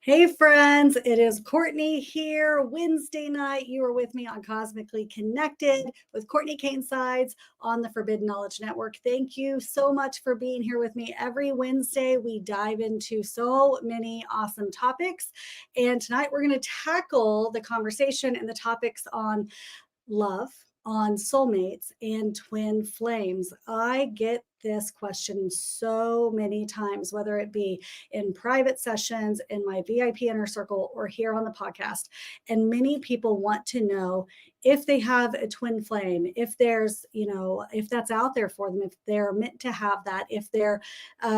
Hey friends, it is Cortney here. Wednesday night, you are with me on Cosmically Connected with Cortney Kane Sides on the Forbidden Knowledge Network. Thank you so much for being here with me. Every Wednesday, we dive into so many awesome topics. And tonight, we're going to tackle the conversation and the topics on love, on soulmates, and twin flames. I get this question so many times, whether it be in private sessions, in my VIP inner circle, or here on the podcast. And many people want to know if they have a twin flame, if there's, if that's out there for them, if they're meant to have that, if they're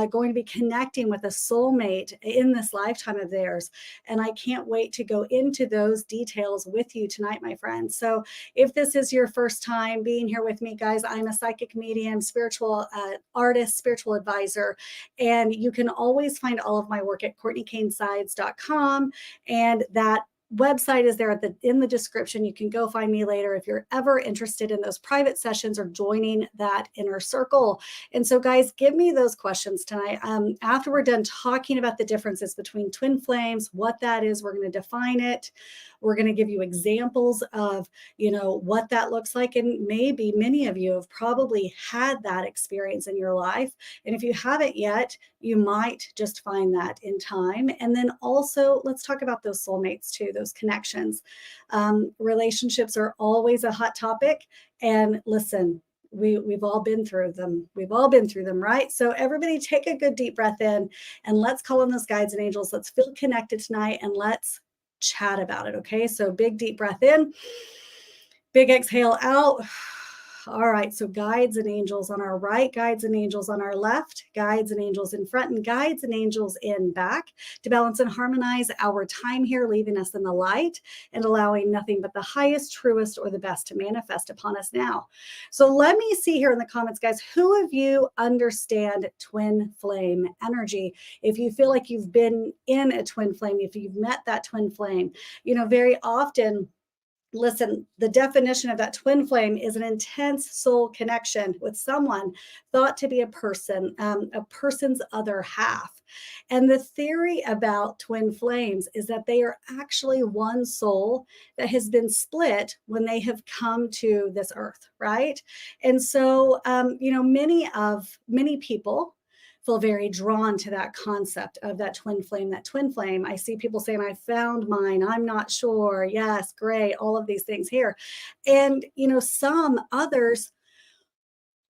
going to be connecting with a soulmate in this lifetime of theirs. And I can't wait to go into those details with you tonight, my friends. So if this is your first time being here with me, guys, I'm a psychic medium, spiritual artist, spiritual advisor, and you can always find all of my work at CourtneyCaneSides.com, and that website is there in the description. You can go find me later if you're ever interested in those private sessions or joining that inner circle. And so, guys, give me those questions tonight. After we're done talking about the differences between twin flames, what that is, we're going to define it. We're going to give you examples of, what that looks like. And maybe many of you have probably had that experience in your life. And if you haven't yet, you might just find that in time. And then also, let's talk about those soulmates too, those connections. Relationships are always a hot topic. And listen, we've all been through them. We've all been through them, right? So everybody take a good deep breath in and let's call on those guides and angels. Let's feel connected tonight and let's chat about it. Okay. So big deep breath in, big exhale out. All right, so guides and angels on our right, guides and angels on our left, guides and angels in front, and guides and angels in back to balance and harmonize our time here, leaving us in the light and allowing nothing but the highest, truest, or the best to manifest upon us now. So let me see here in the comments, guys, who of you understand twin flame energy? If you feel like you've been in a twin flame, if you've met that twin flame, very often, listen, the definition of that twin flame is an intense soul connection with someone thought to be a person's other half. And the theory about twin flames is that they are actually one soul that has been split when they have come to this earth, right? And so, many people feel very drawn to that concept of that twin flame, I see people saying, I found mine. I'm not sure. Yes, great. All of these things here. And, some others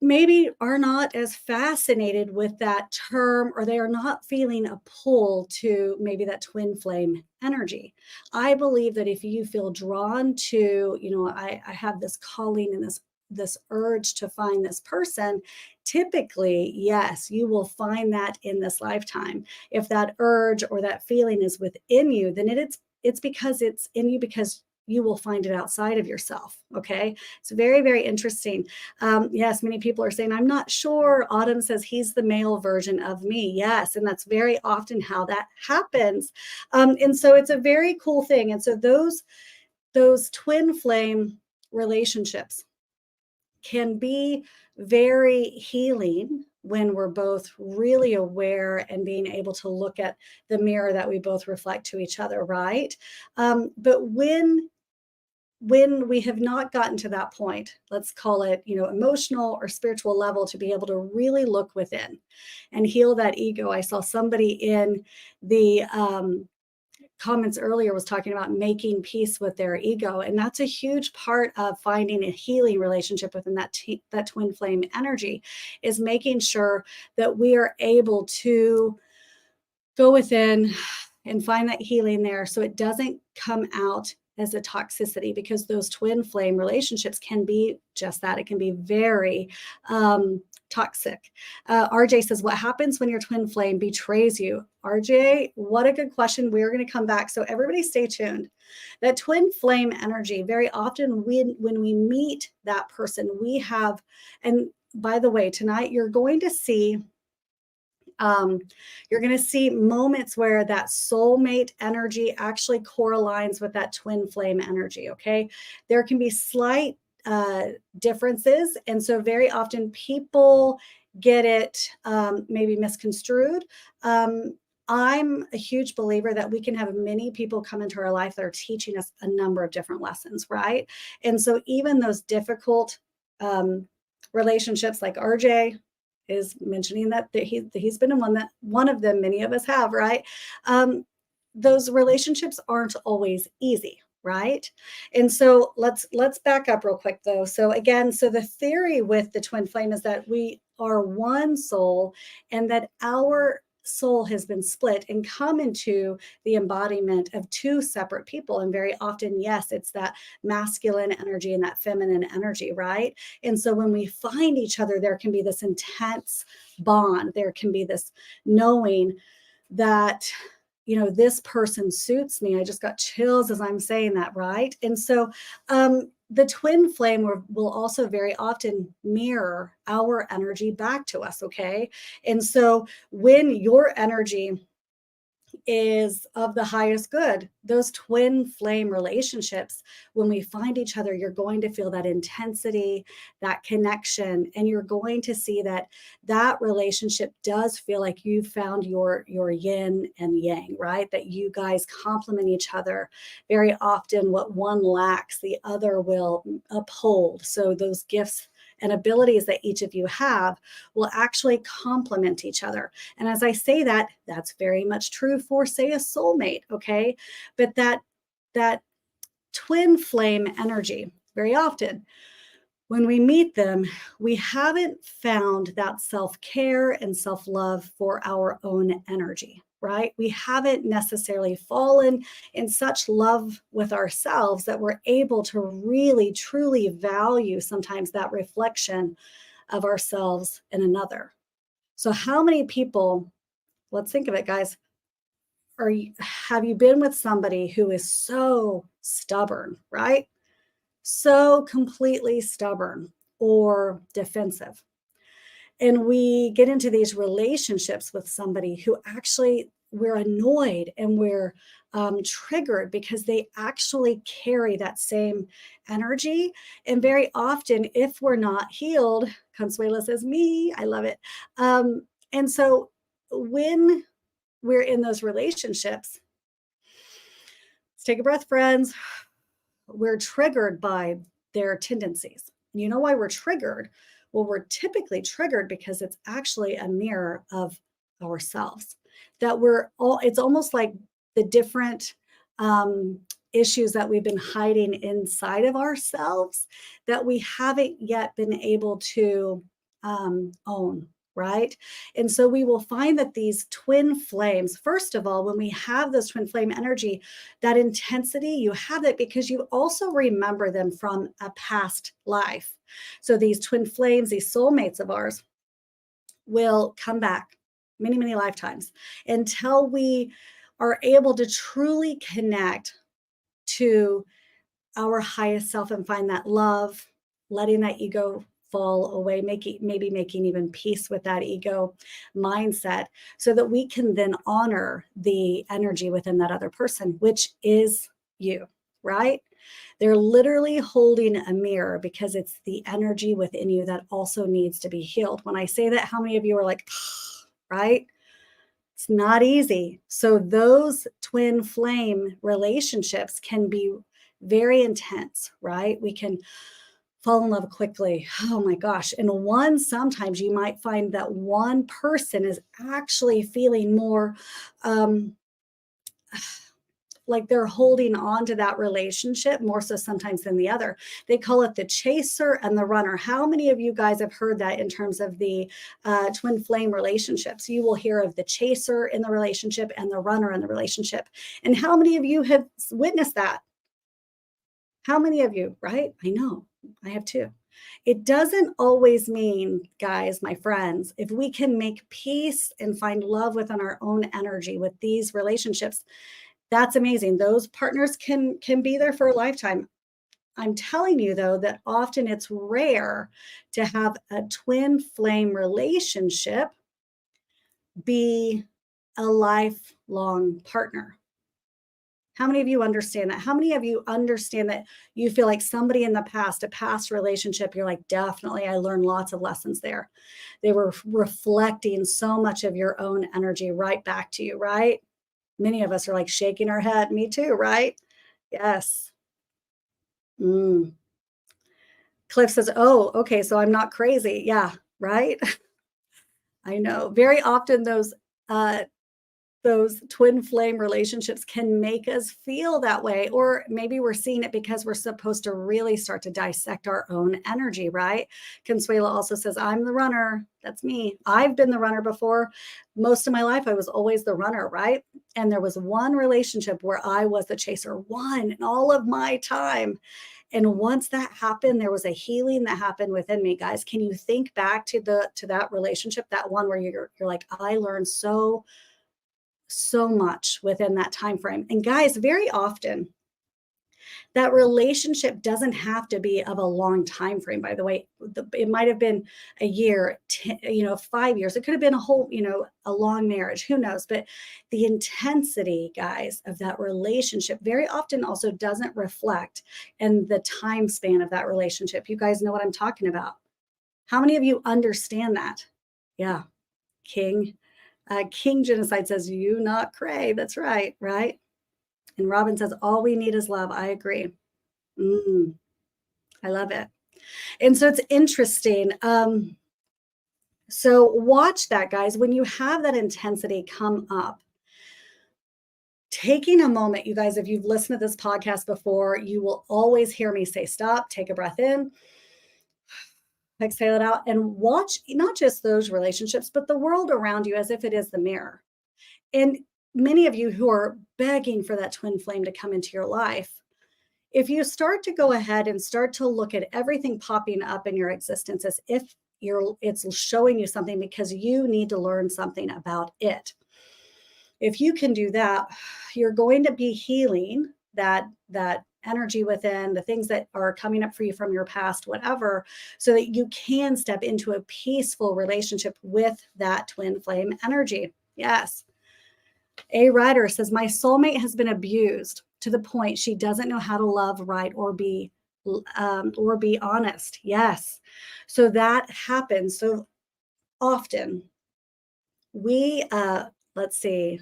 maybe are not as fascinated with that term, or they are not feeling a pull to maybe that twin flame energy. I believe that if you feel drawn to, I have this calling and this urge to find this person, typically, yes, you will find that in this lifetime. If that urge or that feeling is within you, then it's because it's in you, because you will find it outside of yourself. Okay. It's very, very interesting. Yes, many people are saying, I'm not sure. Autumn says he's the male version of me. Yes. And that's very often how that happens. And so it's a very cool thing. And so those twin flame relationships can be very healing when we're both really aware and being able to look at the mirror that we both reflect to each other, right? But when we have not gotten to that point, let's call it, emotional or spiritual level, to be able to really look within and heal that ego. I saw somebody in the comments earlier was talking about making peace with their ego, and that's a huge part of finding a healing relationship within that twin flame energy, is making sure that we are able to go within and find that healing there, so it doesn't come out as a toxicity, because those twin flame relationships can be just that. It can be very toxic. RJ says, what happens when your twin flame betrays you? RJ, what a good question. We're going to come back. So everybody stay tuned. That twin flame energy, very often when we meet that person, we have, and by the way, tonight you're going to see moments where that soulmate energy actually correlates with that twin flame energy. Okay. There can be slight differences. And so very often people get it maybe misconstrued. I'm a huge believer that we can have many people come into our life that are teaching us a number of different lessons, right? And so even those difficult um, relationships, like RJ is mentioning that he's been in one of them, many of us have, right? Um, those relationships aren't always easy, right? And so let's back up real quick though. So again, so the theory with the twin flame is that we are one soul, and that our soul has been split and come into the embodiment of two separate people. And very often, yes, it's that masculine energy and that feminine energy, right? And so when we find each other, there can be this intense bond. There can be this knowing that, this person suits me. I just got chills as I'm saying that, right? And so the twin flame will also very often mirror our energy back to us, okay? And so when your energy is of the highest good, those twin flame relationships, when we find each other, you're going to feel that intensity, that connection, and you're going to see that that relationship does feel like you found your yin and yang, right? That you guys complement each other. Very often what one lacks, the other will uphold. So those gifts and abilities that each of you have will actually complement each other. And as I say that, that's very much true for, say, a soulmate, okay? But that twin flame energy, very often when we meet them, we haven't found that self-care and self-love for our own energy, right? We haven't necessarily fallen in such love with ourselves that we're able to really, truly value sometimes that reflection of ourselves in another. So how many people, let's think of it, guys, have you been with somebody who is so stubborn, right? So completely stubborn or defensive. And we get into these relationships with somebody who actually we're annoyed and we're triggered because they actually carry that same energy. And very often, if we're not healed, Consuela says, me, I love it. And so when we're in those relationships, let's take a breath, friends. We're triggered by their tendencies. You know why we're triggered? Well, we're typically triggered because it's actually a mirror of ourselves. That it's almost like the different issues that we've been hiding inside of ourselves that we haven't yet been able to own, right? And so we will find that these twin flames, first of all, when we have this twin flame energy, that intensity, you have it because you also remember them from a past life. So these twin flames, these soulmates of ours, will come back many, many lifetimes until we are able to truly connect to our highest self and find that love, letting that ego fall away, maybe making even peace with that ego mindset so that we can then honor the energy within that other person, which is you, right? They're literally holding a mirror because it's the energy within you that also needs to be healed. When I say that, how many of you are like, right? It's not easy. So those twin flame relationships can be very intense, right? We can fall in love quickly. Oh my gosh. And sometimes you might find that one person is actually feeling more like they're holding on to that relationship more so sometimes than the other. They call it the chaser and the runner. How many of you guys have heard that in terms of the twin flame relationships? You will hear of the chaser in the relationship and the runner in the relationship. And how many of you have witnessed that? How many of you, right? I know, I have too. It doesn't always mean, guys, my friends, if we can make peace and find love within our own energy with these relationships, that's amazing. Those partners can be there for a lifetime. I'm telling you, though, that often it's rare to have a twin flame relationship be a lifelong partner. How many of you understand that? How many of you understand that you feel like somebody in the past, a past relationship, you're like, definitely, I learned lots of lessons there. They were reflecting so much of your own energy right back to you, right? Many of us are like shaking our head. Me too, right? Yes. Mm. Cliff says, oh, okay, so I'm not crazy. Yeah, right? I know. Very often uh, those twin flame relationships can make us feel that way. Or maybe we're seeing it because we're supposed to really start to dissect our own energy, right? Consuela also says, I'm the runner. That's me. I've been the runner before. Most of my life, I was always the runner, right? And there was one relationship where I was the chaser, one in all of my time. And once that happened, there was a healing that happened within me, guys. Can you think back to that relationship, that one where you're like, I learned so much within that time frame. And guys, very often that relationship doesn't have to be of a long time frame. By the way, it might have been a year, 10, 5 years. It could have been a whole, a long marriage. Who knows? But the intensity, guys, of that relationship very often also doesn't reflect in the time span of that relationship. You guys know what I'm talking about. How many of you understand that? Yeah, King. King Genocide says, you not cray. That's right, right? And Robin says, all we need is love. I agree. Mm, I love it. And so it's interesting. So watch that, guys. When you have that intensity come up, taking a moment, you guys, if you've listened to this podcast before, you will always hear me say, stop, take a breath in, exhale it out, and watch not just those relationships, but the world around you as if it is the mirror. And many of you who are begging for that twin flame to come into your life, if you start to go ahead and start to look at everything popping up in your existence as if it's showing you something because you need to learn something about it. If you can do that, you're going to be healing that energy within, the things that are coming up for you from your past, whatever, so that you can step into a peaceful relationship with that twin flame energy. Yes. A writer says, my soulmate has been abused to the point she doesn't know how to love right or be honest. Yes. So that happens so often. We let's see.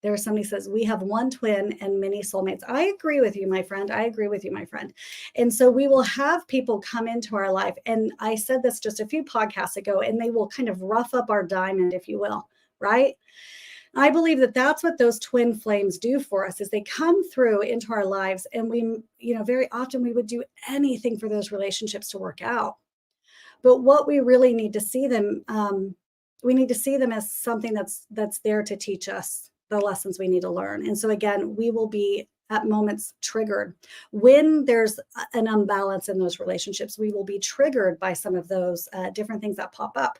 There's somebody says we have one twin and many soulmates. I agree with you, my friend. I agree with you, my friend. And so we will have people come into our life. And I said this just a few podcasts ago, and they will kind of rough up our diamond, if you will, right? I believe that that's what those twin flames do for us is they come through into our lives, and we, very often we would do anything for those relationships to work out. But what we really need to see them, we need to see them as something that's there to teach us the lessons we need to learn. And so again, we will be at moments triggered when there's an imbalance in those relationships. We will be triggered by some of those different things that pop up.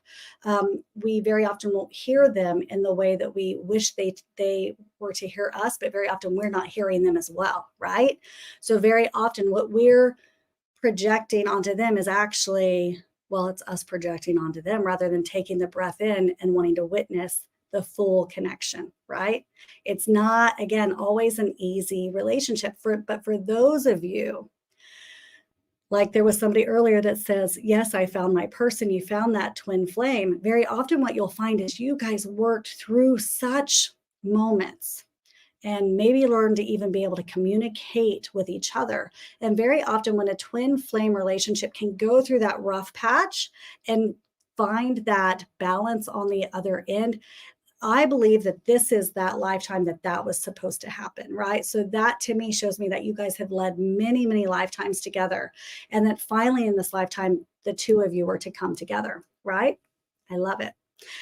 We very often won't hear them in the way that we wish they were to hear us, but very often we're not hearing them as well, right? So very often what we're projecting onto them is actually, well, it's us projecting onto them rather than taking the breath in and wanting to witness the full connection, right? It's not, again, always an easy relationship. But for those of you, like there was somebody earlier that says, yes, I found my person, you found that twin flame. Very often what you'll find is you guys worked through such moments and maybe learn to even be able to communicate with each other. And very often when a twin flame relationship can go through that rough patch and find that balance on the other end, I believe that this is that lifetime that was supposed to happen, right? So that to me shows me that you guys have led many, many lifetimes together, and that finally in this lifetime, the two of you were to come together, right? I love it.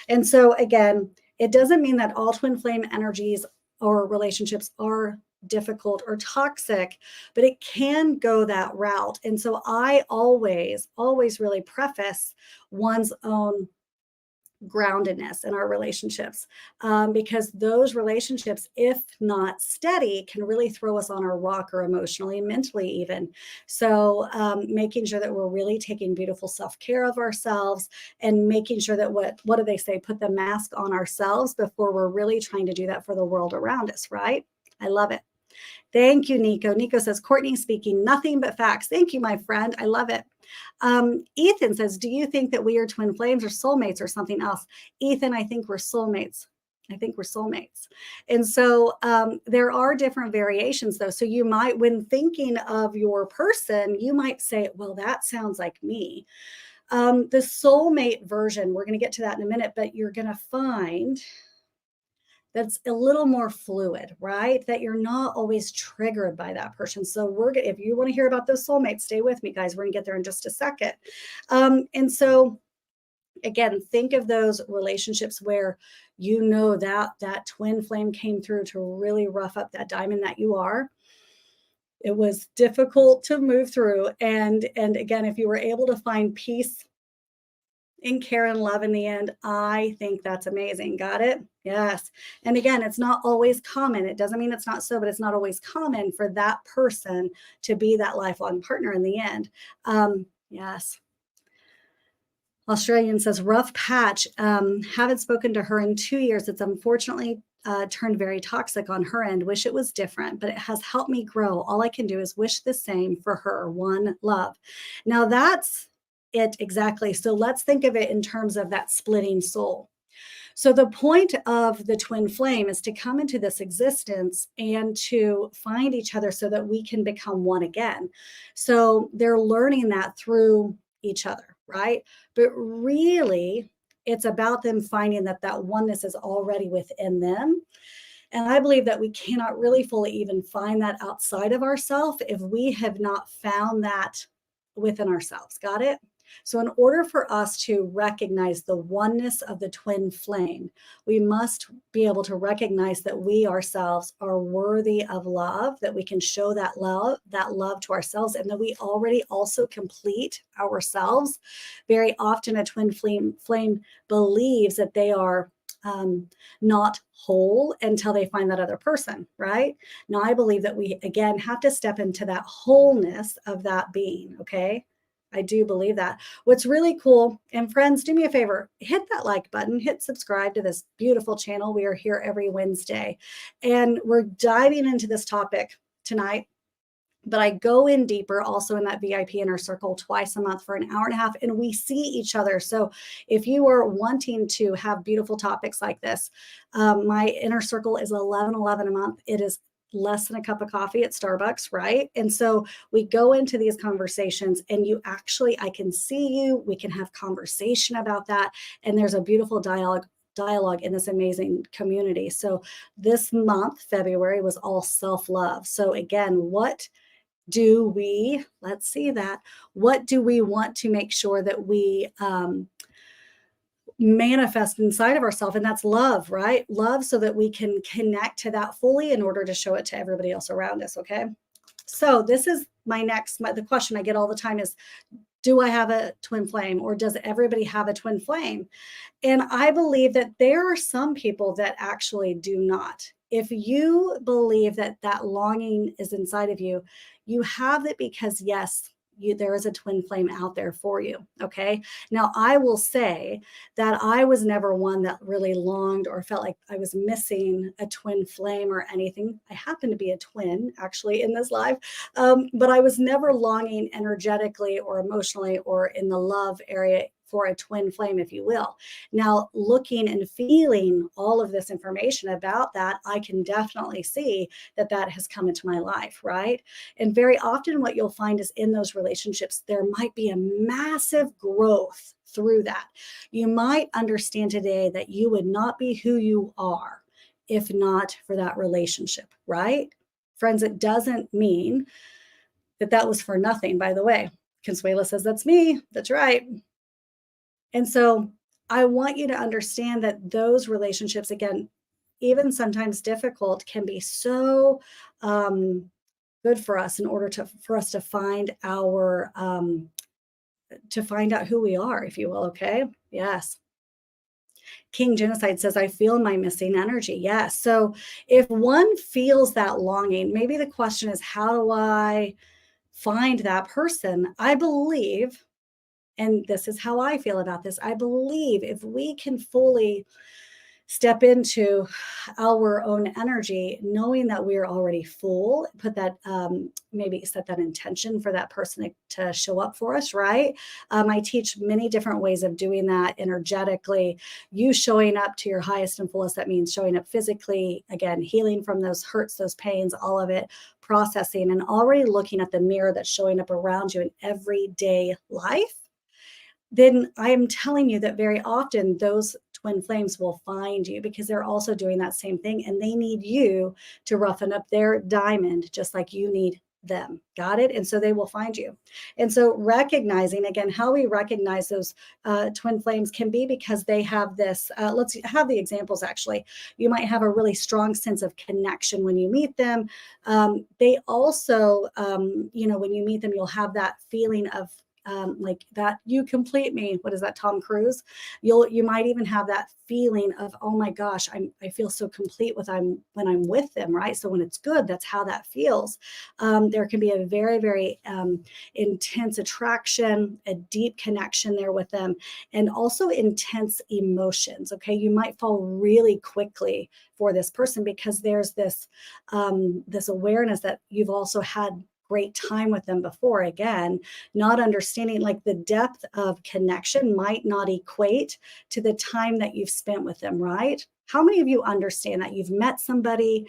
And so again, it doesn't mean that all twin flame energies or relationships are difficult or toxic, but it can go that route. And so I always really preface one's own groundedness in our relationships, because those relationships, if not steady, can really throw us on our rocker emotionally, mentally even. So making sure that we're really taking beautiful self-care of ourselves and making sure that what do they say, put the mask on ourselves before we're really trying to do that for the world around us, right? I love it. Thank you, Nico. Nico says, Cortney speaking nothing but facts. Thank you, my friend. I love it. Ethan says, do you think that we are twin flames or soulmates or something else? Ethan, I think we're soulmates. I think we're soulmates. And so there are different variations, though. So you might, when thinking of your person, you might say, well, that sounds like me. The soulmate version, we're going to get to that in a minute, but you're going to find that's a little more fluid, right? That you're not always triggered by that person. So if you want to hear about those soulmates, stay with me, guys. We're going to get there in just a second. And so again, think of those relationships where you know that twin flame came through to really rough up that diamond that you are. It was difficult to move through. And again, if you were able to find peace and care and love in the end, I think that's amazing. Got it? Yes. And again, it's not always common. It doesn't mean it's not so, but it's not always common for that person to be that lifelong partner in the end. Yes. Australian says, rough patch. Haven't spoken to her in 2 years. It's unfortunately turned very toxic on her end. Wish it was different, but it has helped me grow. All I can do is wish the same for her. One love. Now that's it exactly. So let's think of it in terms of that splitting soul. So the point of the twin flame is to come into this existence and to find each other so that we can become one again. So they're learning that through each other, right? But really, it's about them finding that oneness is already within them. And I believe that we cannot really fully even find that outside of ourselves if we have not found that within ourselves. Got it? So, in order for us to recognize the oneness of the twin flame, we must be able to recognize that we ourselves are worthy of love, that we can show that love to ourselves, and that we already also complete ourselves. Very often, a twin flame believes that they are not whole until they find that other person, right? Now, I believe that we, again, have to step into that wholeness of that being, okay? I do believe that. What's really cool, and friends, do me a favor, hit that like button, hit subscribe to this beautiful channel. We are here every Wednesday, and we're diving into this topic tonight. But I go in deeper also in that VIP inner circle twice a month for an hour and a half, and we see each other. So if you are wanting to have beautiful topics like this, my inner circle is 11.11 a month. It is less than a cup of coffee at Starbucks, right? And so we go into these conversations, and I can see you, we can have conversation about that, and there's a beautiful dialogue in this amazing community. So this month, February, was all self-love. So again, what do we want to make sure that we manifest inside of ourselves? And that's love, right? Love, so that we can connect to that fully in order to show it to everybody else around us. Okay. So this is the question I get all the time is, do I have a twin flame, or does everybody have a twin flame? And I believe that there are some people that actually do not. If you believe that longing is inside of you, you have it because, yes, there is a twin flame out there for you. Okay. Now, I will say that I was never one that really longed or felt like I was missing a twin flame or anything. I happen to be a twin actually in this life, but I was never longing energetically or emotionally or in the love area for a twin flame, if you will. Now, looking and feeling all of this information about that, I can definitely see that has come into my life, right? And very often what you'll find is in those relationships, there might be a massive growth through that. You might understand today that you would not be who you are if not for that relationship, right? Friends, it doesn't mean that was for nothing, by the way. Consuela says, that's me. That's right. And so I want you to understand that those relationships, again, even sometimes difficult, can be so good for us in order for us to find find out who we are, if you will. Okay. Yes. King Genocide says, I feel my missing energy. Yes. So if one feels that longing, maybe the question is, how do I find that person? I believe, and this is how I feel about this, I believe if we can fully step into our own energy, knowing that we are already full, put that, maybe set that intention for that person to show up for us, right? I teach many different ways of doing that energetically. You showing up to your highest and fullest, that means showing up physically, again, healing from those hurts, those pains, all of it, processing, and already looking at the mirror that's showing up around you in everyday life. Then I am telling you that very often those twin flames will find you because they're also doing that same thing, and they need you to roughen up their diamond just like you need them. Got it? And so they will find you. And so recognizing, again, how we recognize those twin flames can be because they have this, let's have the examples actually. You might have a really strong sense of connection when you meet them. They also, when you meet them, you'll have that feeling of, like that you complete me. What is that, Tom Cruise? You might even have that feeling of, oh my gosh, I feel so complete when I'm with them, right? So when it's good, that's how that feels. There can be a very, very intense attraction, a deep connection there with them, and also intense emotions. Okay, you might fall really quickly for this person because there's this awareness that you've also had great time with them before. Again, not understanding, like, the depth of connection might not equate to the time that you've spent with them, right? How many of you understand that you've met somebody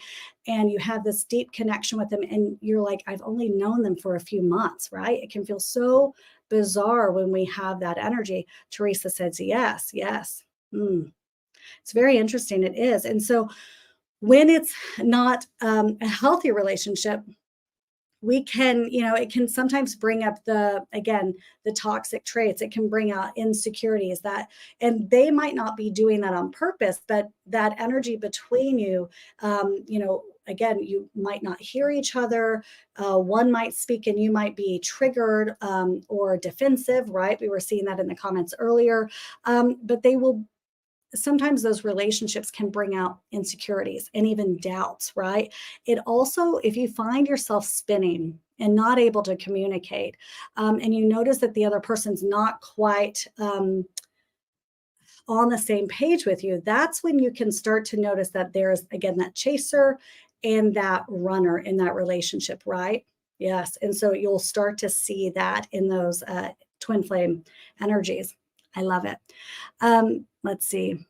and you have this deep connection with them and you're like, I've only known them for a few months, right? It can feel so bizarre when we have that energy. Teresa says, yes, yes. It's very interesting. It is. And so when it's not a healthy relationship, we can, it can sometimes bring up the toxic traits. It can bring out insecurities, that, and they might not be doing that on purpose, but that energy between you, again, you might not hear each other. One might speak and you might be triggered, or defensive, right? We were seeing that in the comments earlier. But they will, sometimes those relationships can bring out insecurities and even doubts, right? It also, if you find yourself spinning and not able to communicate, and you notice that the other person's not quite on the same page with you, that's when you can start to notice that there's, again, that chaser and that runner in that relationship, right? Yes. And so you'll start to see that in those twin flame energies. I love it. Let's see.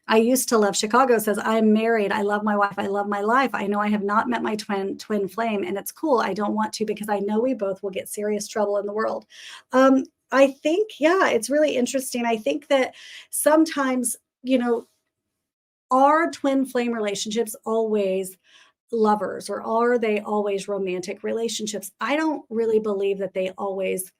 I used to love Chicago says, I'm married. I love my wife. I love my life. I know I have not met my twin flame, and it's cool. I don't want to because I know we both will get serious trouble in the world. I think, yeah, it's really interesting. I think that sometimes, are twin flame relationships always lovers, or are they always romantic relationships? I don't really believe that they always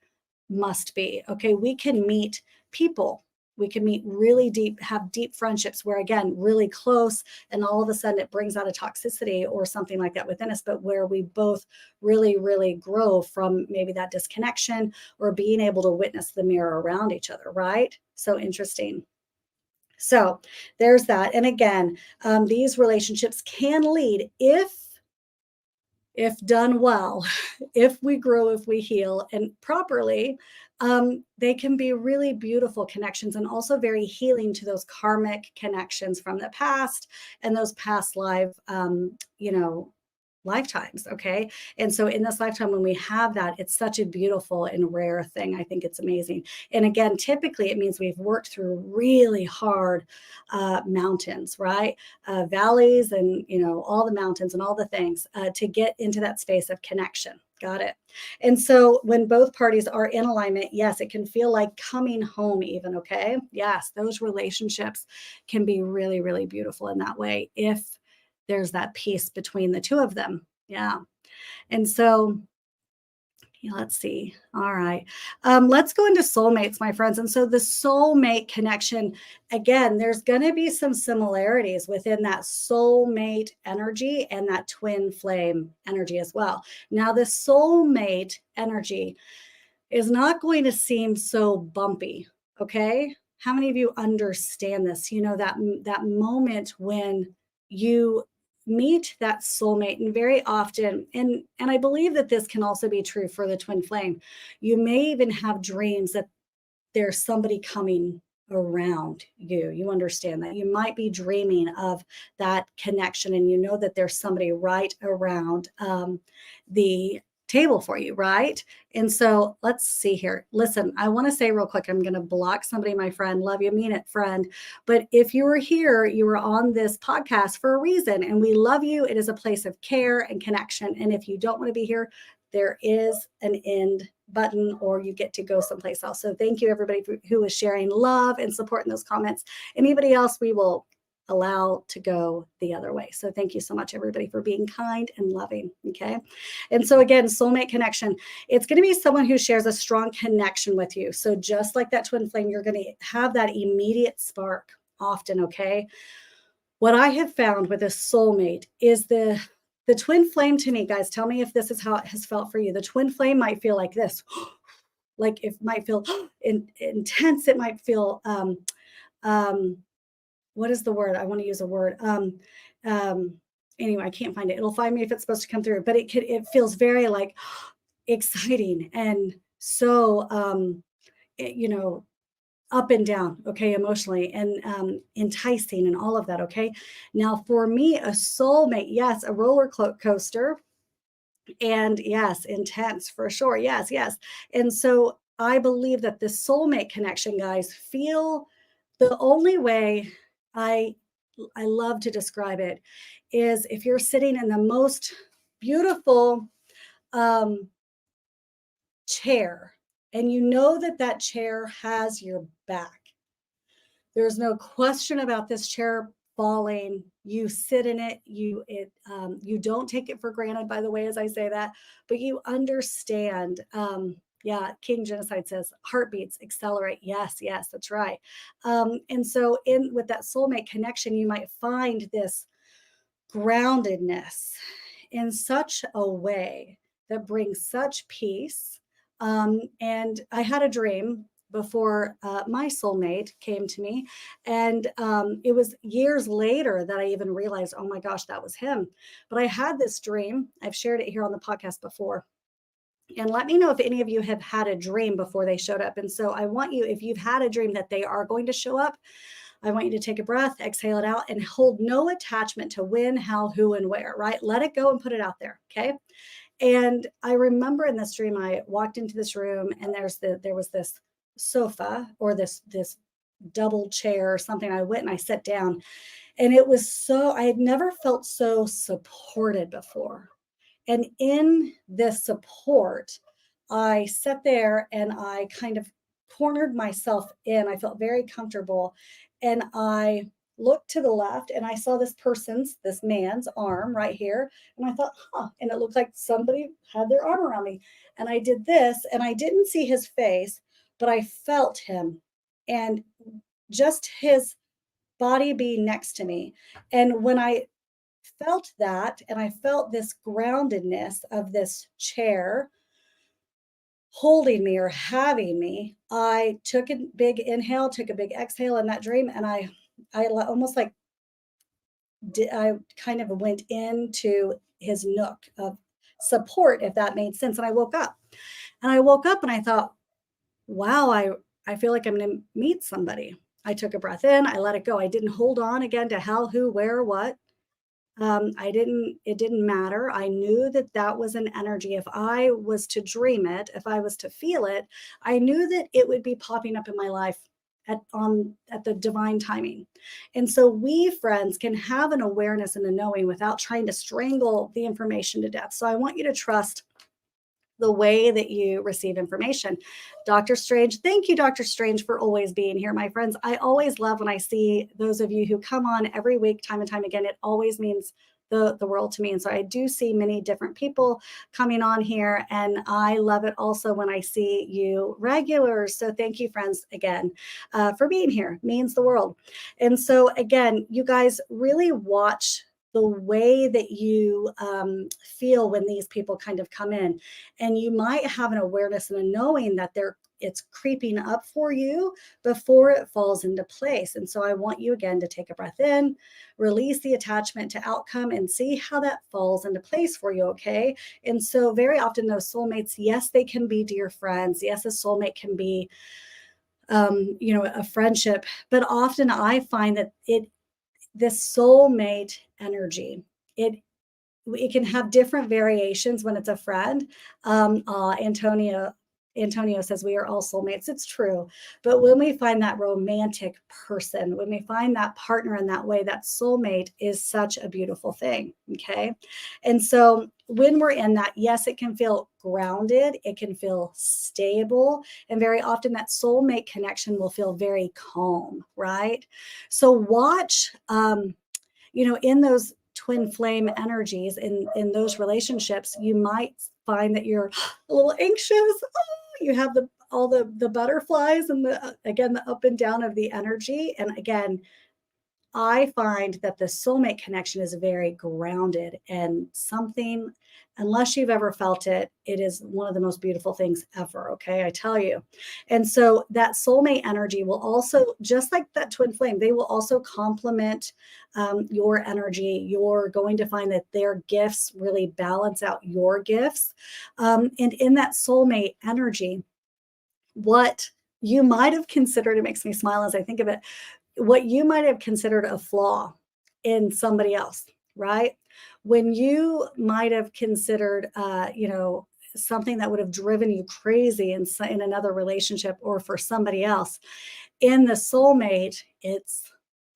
must be. Okay, we can meet people. We can meet really deep, have deep friendships where, again, really close, and all of a sudden it brings out a toxicity or something like that within us, but where we both really, really grow from maybe that disconnection or being able to witness the mirror around each other, right? So interesting. So there's that. And again, these relationships can lead, if done well, if we grow, if we heal and properly, they can be really beautiful connections, and also very healing to those karmic connections from the past and those past lifetimes. Okay. And so in this lifetime, when we have that, it's such a beautiful and rare thing. I think it's amazing. And again, typically it means we've worked through really hard mountains, right? Valleys, and, all the mountains and all the things to get into that space of connection. Got it. And so when both parties are in alignment, yes, it can feel like coming home even. Okay. Yes, those relationships can be really, really beautiful in that way if there's that peace between the two of them. Yeah. And so, yeah, let's see. All right. Let's go into soulmates, my friends. And so the soulmate connection, again, there's going to be some similarities within that soulmate energy and that twin flame energy as well. Now, the soulmate energy is not going to seem so bumpy. Okay. How many of you understand this? That moment when you meet that soulmate, and very often, and I believe that this can also be true for the twin flame, you may even have dreams that there's somebody coming around you. You understand that you might be dreaming of that connection, and you know that there's somebody right around the table for you, right? And so let's see here. Listen, I want to say real quick, I'm going to block somebody, my friend. Love you, mean it, friend. But if you were here, you were on this podcast for a reason, and we love you. It is a place of care and connection. And if you don't want to be here, there is an end button, or you get to go someplace else. So thank you, everybody who is sharing love and support in those comments. Anybody else, we will allow to go the other way. So thank you so much, everybody, for being kind and loving. Okay. And so again, soulmate connection, it's going to be someone who shares a strong connection with you. So just like that twin flame, you're going to have that immediate spark often. Okay. What I have found with a soulmate is the twin flame to me, guys, tell me if this is how it has felt for you. The twin flame might feel like this, like it might feel intense. It might feel, what is the word? I want to use a word. Anyway, I can't find it. It'll find me if it's supposed to come through, but it feels very like exciting and so, you know, up and down, okay, emotionally, and enticing and all of that, okay? Now, for me, a soulmate, yes, a roller coaster, and yes, intense for sure. Yes, yes. And so I believe that the soulmate connection, guys, feel the only way I I love to describe it is if you're sitting in the most beautiful um chair, and you know that that chair has your back. There's no question about this chair falling. You sit in it. You don't take it for granted, by the way, as I say that, but you understand. Yeah, King Genocide says heartbeats accelerate. Yes, yes, that's right. And so, in with that soulmate connection, you might find this groundedness in such a way that brings such peace. And I had a dream before my soulmate came to me. And it was years later that I even realized, oh my gosh, that was him. But I had this dream. I've shared it here on the podcast before. And let me know if any of you have had a dream before they showed up. And so I want you, if you've had a dream that they are going to show up, I want you to take a breath, exhale it out, and hold no attachment to when, how, who, and where, right? Let it go and put it out there. Okay. And I remember in this dream, I walked into this room, and there was this sofa, or this double chair or something. I went and I sat down, and it was so, I had never felt so supported before. And in this support, I sat there and I kind of cornered myself in. I felt very comfortable. And I looked to the left, and I saw this man's arm right here. And I thought, huh. And it looked like somebody had their arm around me. And I did this, and I didn't see his face, but I felt him, and just his body being next to me. And when I felt that, and I felt this groundedness of this chair holding me or having me, I took a big inhale, took a big exhale in that dream, and almost like I kind of went into his nook of support, if that made sense. And I woke up, and I thought, wow, I feel like I'm going to meet somebody. I took a breath in, I let it go. I didn't hold on again to how, who, where, what. It didn't matter. I knew that that was an energy. If I was to dream it, if I was to feel it, I knew that it would be popping up in my life at the divine timing. And so we, friends, can have an awareness and a knowing without trying to strangle the information to death. So I want you to trust the way that you receive information. Dr. Strange, thank you, Dr. Strange, for always being here, my friends. I always love when I see those of you who come on every week, time and time again. It always means the world to me. And so I do see many different people coming on here, and I love it also when I see you regulars. So thank you, friends, again, for being here. It means the world. And so again, you guys really watch the way that you feel when these people kind of come in, and you might have an awareness and a knowing that it's creeping up for you before it falls into place. And so I want you again to take a breath in, release the attachment to outcome, and see how that falls into place for you. Okay. And so very often those soulmates, yes, they can be dear friends. Yes, a soulmate can be a friendship. But often I find that this soulmate energy, it it can have different variations when it's a friend. Antonio says we are all soulmates. It's true. But when we find that romantic person, when we find that partner in that way, that soulmate is such a beautiful thing. Okay. And so when we're in that, yes, it can feel grounded, it can feel stable. And very often that soulmate connection will feel very calm, right? So watch, in those twin flame energies in those relationships, you might find that you're a little anxious. You have the butterflies and the again the up and down of the energy. And again, I find that the soulmate connection is very grounded and something, unless you've ever felt it, it is one of the most beautiful things ever. Okay, I tell you. And so that soulmate energy will also, just like that twin flame, they will also complement your energy. You're going to find that their gifts really balance out your gifts. And in that soulmate energy, what you might have considered, it makes me smile as I think of it, what you might have considered a flaw in somebody else, right? When you might have considered, something that would have driven you crazy in another relationship or for somebody else, in the soulmate, it's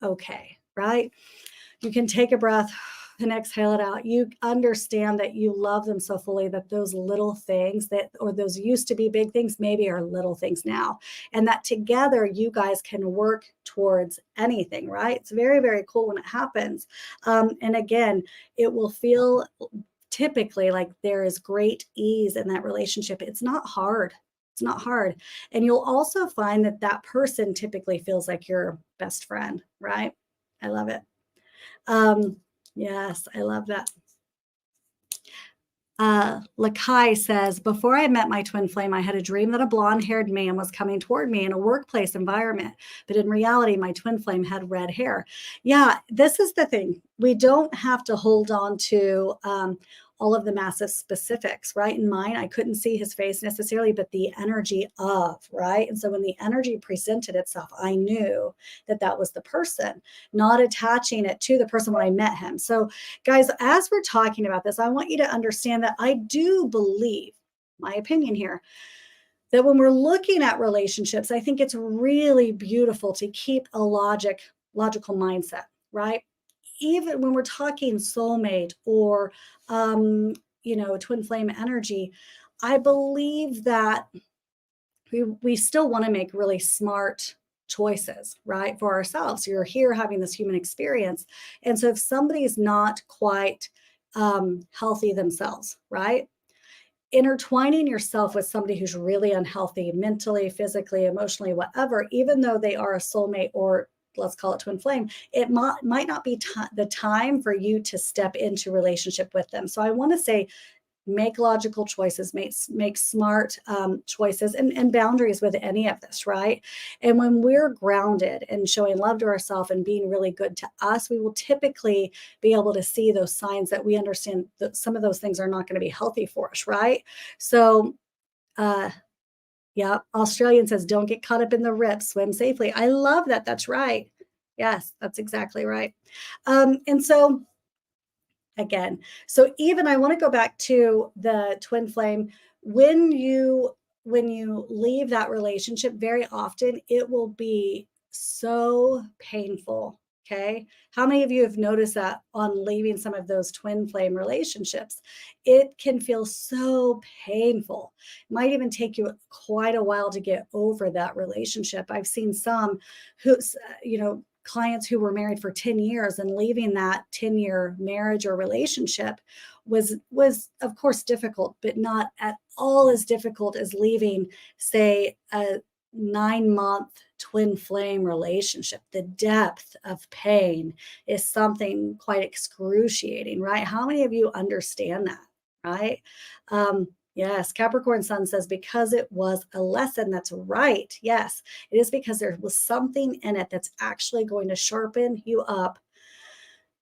okay, right? You can take a breath and exhale it out. You understand that you love them so fully that those little things or those used to be big things, maybe are little things now. And that together you guys can work towards anything, right? It's very, very cool when it happens. And again, it will feel typically like there is great ease in that relationship. It's not hard. It's not hard. And you'll also find that that person typically feels like your best friend, right? I love it. Um, yes, I love that. Lakai says, before I met my twin flame, I had a dream that a blonde haired man was coming toward me in a workplace environment. But in reality, my twin flame had red hair. Yeah, this is the thing. We don't have to hold on to all of the massive specifics, right? In mine, I couldn't see his face necessarily, but the energy of, right? And so when the energy presented itself, I knew that that was the person, not attaching it to the person when I met him. So guys, as we're talking about this, I want you to understand that I do believe, my opinion here, that when we're looking at relationships, I think it's really beautiful to keep a logical mindset, right? Even when we're talking soulmate or twin flame energy, I believe that we still want to make really smart choices, right, for ourselves. You're here having this human experience. And so if somebody's not quite healthy themselves, right, intertwining yourself with somebody who's really unhealthy mentally, physically, emotionally, whatever, even though they are a soulmate or let's call it twin flame, it might not be the time for you to step into relationship with them. So I want to say, make logical choices, make smart choices and boundaries with any of this, right? And when we're grounded and showing love to ourselves and being really good to us, we will typically be able to see those signs that we understand that some of those things are not going to be healthy for us, right? So, yeah, Australian says, don't get caught up in the rip, swim safely. I love that. That's right. Yes, that's exactly right. And so, again. So even I want to go back to the twin flame. When you leave that relationship, very often it will be so painful. Okay. How many of you have noticed that on leaving some of those twin flame relationships? It can feel so painful. It might even take you quite a while to get over that relationship. I've seen some who's, clients who were married for 10 years and leaving that 10-year marriage or relationship was of course difficult, but not at all as difficult as leaving, say, a 9-month twin flame relationship. The depth of pain is something quite excruciating, right? How many of you understand that, right? Yes, Capricorn Sun says, because it was a lesson. That's right. Yes, it is because there was something in it that's actually going to sharpen you up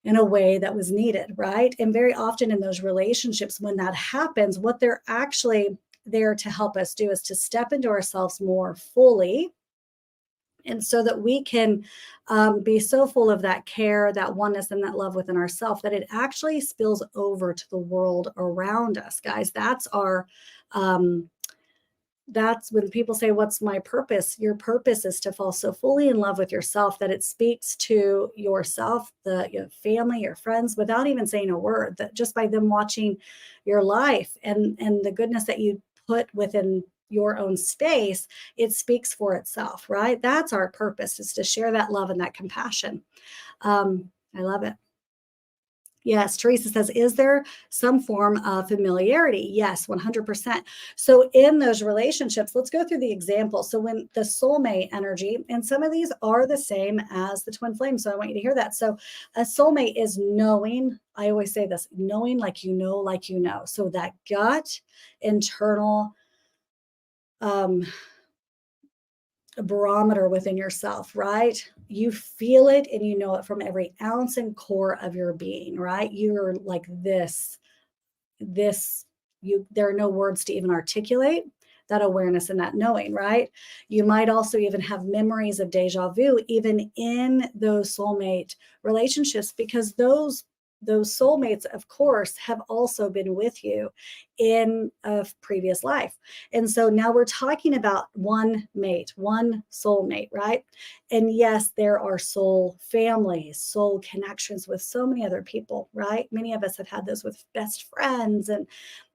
in a way that was needed, right? And very often in those relationships, when that happens, what they're actually there to help us do is to step into ourselves more fully And so that we can be so full of that care, that oneness, and that love within ourselves that it actually spills over to the world around us, guys. Um, that's when people say, what's my purpose? Your purpose is to fall so fully in love with yourself that it speaks to yourself, your family, your friends, without even saying a word, that just by them watching your life and the goodness that you put within your own space, it speaks for itself, right? That's our purpose, is to share that love and that compassion. I love it. Yes, Teresa says, is there some form of familiarity? Yes, 100%. So in those relationships, let's go through the example. So when the soulmate energy, and some of these are the same as the twin flame, so I want you to hear that. So a soulmate is knowing, I always say this, knowing like you know, like you know. So that gut, internal, um, a barometer within yourself, right? You feel it and you know it from every ounce and core of your being, right? You're like this, you, there are no words to even articulate that awareness and that knowing, right? You might also even have memories of deja vu even in those soulmate relationships, because those soulmates, of course, have also been with you in a previous life. And so now we're talking about one mate, one soulmate, right? And yes, there are soul families, soul connections with so many other people, right? Many of us have had those with best friends and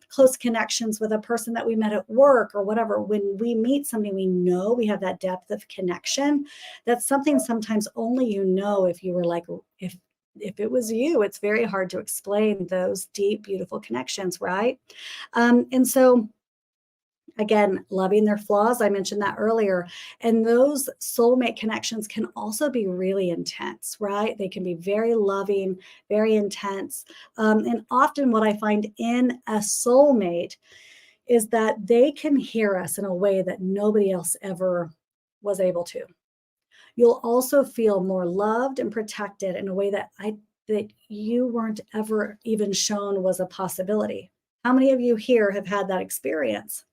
close connections with a person that we met at work or whatever. When we meet somebody, we know we have that depth of connection. That's something sometimes only you know if you were like, if it was you. It's very hard to explain those deep, beautiful connections, right? And so again, loving their flaws, I mentioned that earlier. And those soulmate connections can also be really intense, right? They can be very loving, very intense. And often, what I find in a soulmate is that they can hear us in a way that nobody else ever was able to. You'll also feel more loved and protected in a way that you weren't ever even shown was a possibility. How many of you here have had that experience?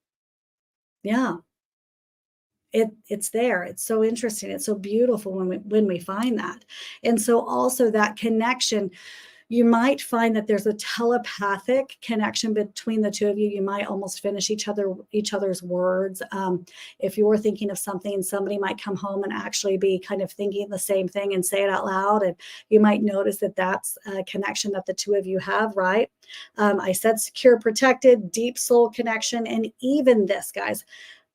Yeah, it's there. It's so interesting. It's so beautiful when we find that. And so also that connection, you might find that there's a telepathic connection between the two of you. You might almost finish each other's words. If you're thinking of something, somebody might come home and actually be kind of thinking the same thing and say it out loud. And you might notice that that's a connection that the two of you have, right? I said secure, protected, deep soul connection. And even this, guys,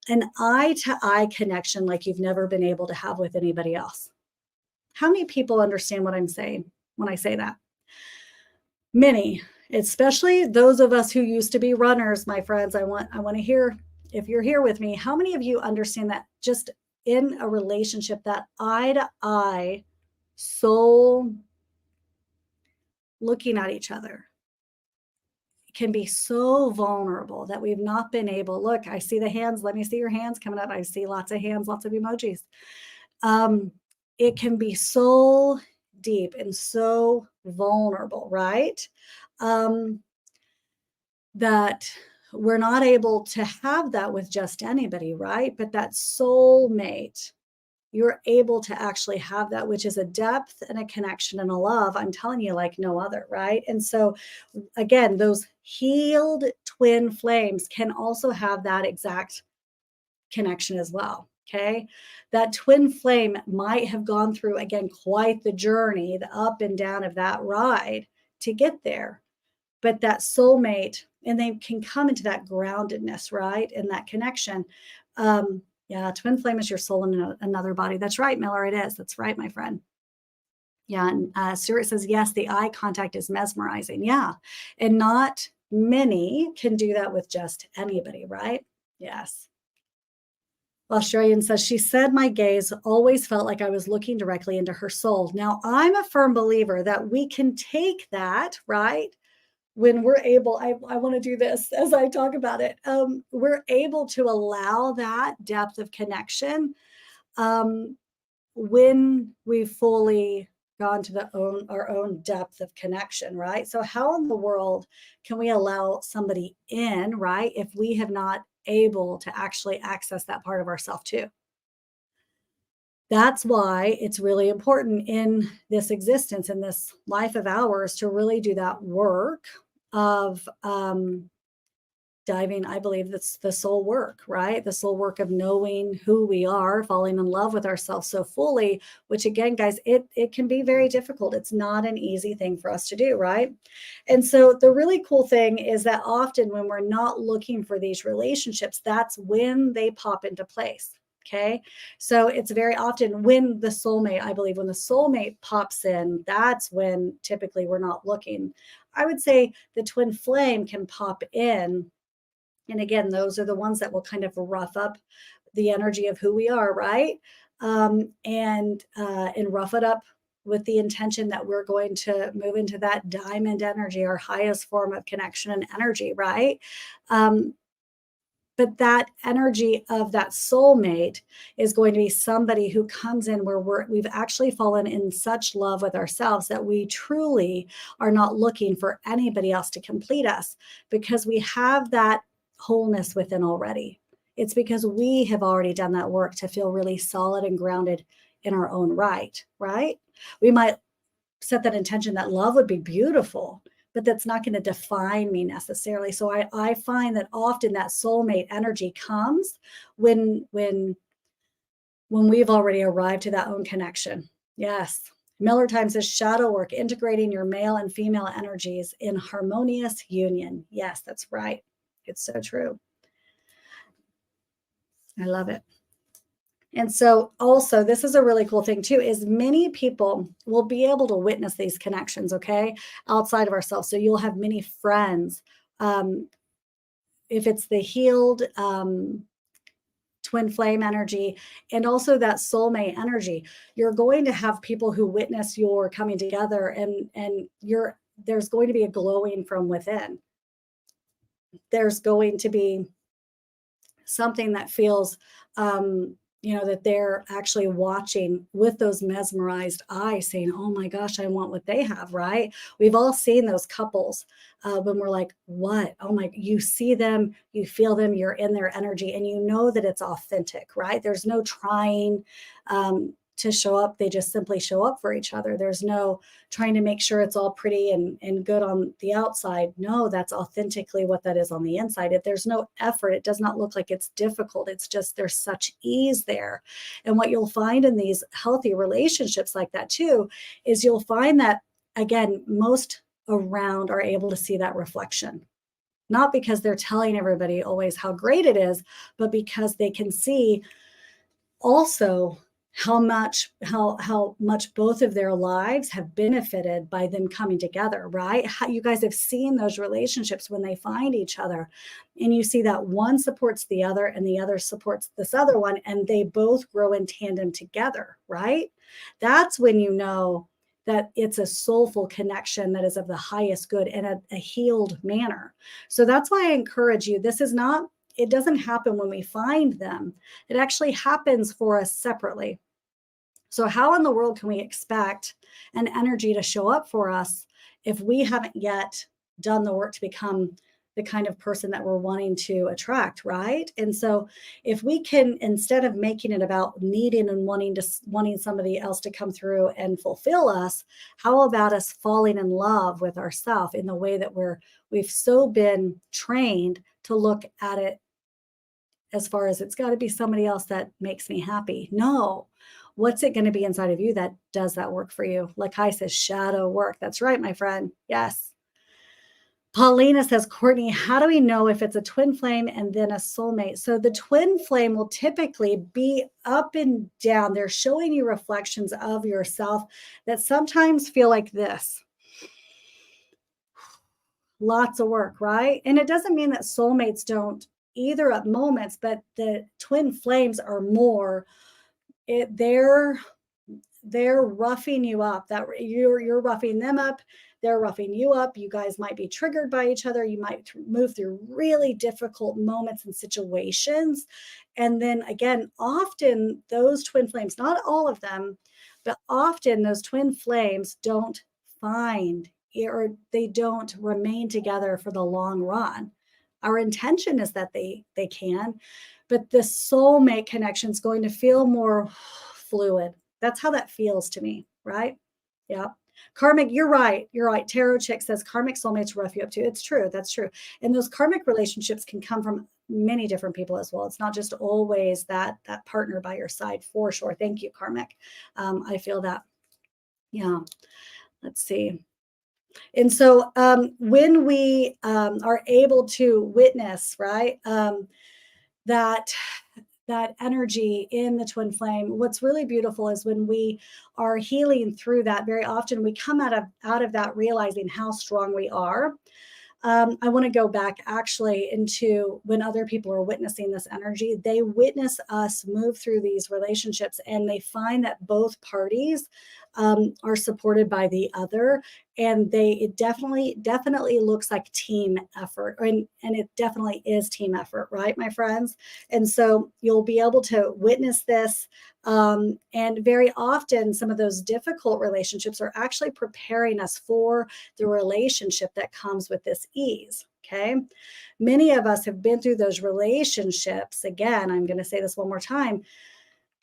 an eye to eye connection like you've never been able to have with anybody else. How many people understand what I'm saying when I say that? Many, especially those of us who used to be runners, my friends. I want to hear, if you're here with me, how many of you understand that just in a relationship, that eye to eye soul looking at each other can be so vulnerable that we've not been able, look, I see the hands, let me see your hands coming up. I see lots of hands, lots of emojis. Um, it can be so deep and so vulnerable, right? Um, that we're not able to have that with just anybody, right? But that soulmate, you're able to actually have that, which is a depth and a connection and a love, I'm telling you, like no other, right? And so, again, those healed twin flames can also have that exact connection as well. Okay. That twin flame might have gone through, again, quite the journey, the up and down of that ride to get there. But that soulmate, and they can come into that groundedness, right? And that connection. Yeah, twin flame is your soul in another body. That's right, Miller. It is. That's right, my friend. Yeah. And Stuart says, yes, the eye contact is mesmerizing. Yeah. And not many can do that with just anybody, right? Yes. Australian says, she said, my gaze always felt like I was looking directly into her soul. Now, I'm a firm believer that we can take that, right? When we're able, I want to do this as I talk about it. We're able to allow that depth of connection um, when we've fully gone to our own depth of connection, right? So how in the world can we allow somebody in, right, if we have not able to actually access that part of ourself too? That's why it's really important in this existence, in this life of ours, to really do that work of diving. I believe that's the soul work, right? The soul work of knowing who we are, falling in love with ourselves so fully, which again, guys, it can be very difficult. It's not an easy thing for us to do, right? And so the really cool thing is that often when we're not looking for these relationships, that's when they pop into place. Okay. So it's very often when the soulmate, I believe, when the soulmate pops in, that's when typically we're not looking. I would say the twin flame can pop in, and again, those are the ones that will kind of rough up the energy of who we are, right? And rough it up with the intention that we're going to move into that diamond energy, our highest form of connection and energy, right? Um, but that energy of that soulmate is going to be somebody who comes in where we've actually fallen in such love with ourselves that we truly are not looking for anybody else to complete us, because we have that wholeness within already. It's because we have already done that work to feel really solid and grounded in our own right, right? We might set that intention that love would be beautiful, but that's not going to define me necessarily. So I find that often that soulmate energy comes when we've already arrived to that own connection. Yes. Miller Time says shadow work, integrating your male and female energies in harmonious union. Yes, that's right. It's so true. I love it. And so also, this is a really cool thing too, is many people will be able to witness these connections, okay, outside of ourselves. So you'll have many friends. If it's the healed twin flame energy and also that soulmate energy, you're going to have people who witness your coming together, and there's going to be a glowing from within. There's going to be something that feels, that they're actually watching with those mesmerized eyes saying, oh my gosh, I want what they have, right? We've all seen those couples when we're like, what? Oh my, you see them, you feel them, you're in their energy, and you know that it's authentic, right? There's no trying to show up. They just simply show up for each other. There's no trying to make sure it's all pretty and good on the outside. No, that's authentically what that is on the inside. If there's no effort, it does not look like it's difficult. It's just there's such ease there. And what you'll find in these healthy relationships like that too is you'll find that, again, most around are able to see that reflection. Not because they're telling everybody always how great it is, but because they can see also how much both of their lives have benefited by them coming together, right? How you guys have seen those relationships when they find each other, and you see that one supports the other and the other supports this other one, and they both grow in tandem together, right? That's when you know that it's a soulful connection that is of the highest good in a healed manner. So that's why I encourage you. This is not, it doesn't happen when we find them. It actually happens for us separately. So, how in the world can we expect an energy to show up for us if we haven't yet done the work to become the kind of person that we're wanting to attract, right? And so, if we can, instead of making it about needing and wanting somebody else to come through and fulfill us, how about us falling in love with ourselves in the way that we've so been trained to look at it as far as it's got to be somebody else that makes me happy. No. What's it going to be inside of you that does that work for you? Like Kai says, shadow work. That's right, my friend. Yes. Paulina says, Courtney, how do we know if it's a twin flame and then a soulmate? So the twin flame will typically be up and down. They're showing you reflections of yourself that sometimes feel like this. Lots of work, right? And it doesn't mean that soulmates don't either at moments, but the twin flames are more, they're roughing you up. That you're roughing them up, they're roughing you up. You guys might be triggered by each other. You might move through really difficult moments and situations. And then again, often those twin flames, not all of them, but often those twin flames don't find or they don't remain together for the long run. Our intention is that they can, but the soulmate connection is going to feel more fluid. That's how that feels to me, right? Yeah. Karmic, you're right. You're right. Tarot Chick says karmic soulmates rough you up too. It's true. That's true. And those karmic relationships can come from many different people as well. It's not just always that partner by your side, for sure. Thank you, karmic. I feel that. Yeah. Let's see. And so when we are able to witness, right, that that energy in the twin flame, what's really beautiful is when we are healing through that, very often we come out of that realizing how strong we are. I want to go back actually into when other people are witnessing this energy. They witness us move through these relationships and they find that both parties are supported by the other. And it definitely looks like team effort. And it definitely is team effort, right, my friends? And so you'll be able to witness this. And very often, some of those difficult relationships are actually preparing us for the relationship that comes with this ease. Okay. Many of us have been through those relationships. Again, I'm going to say this one more time,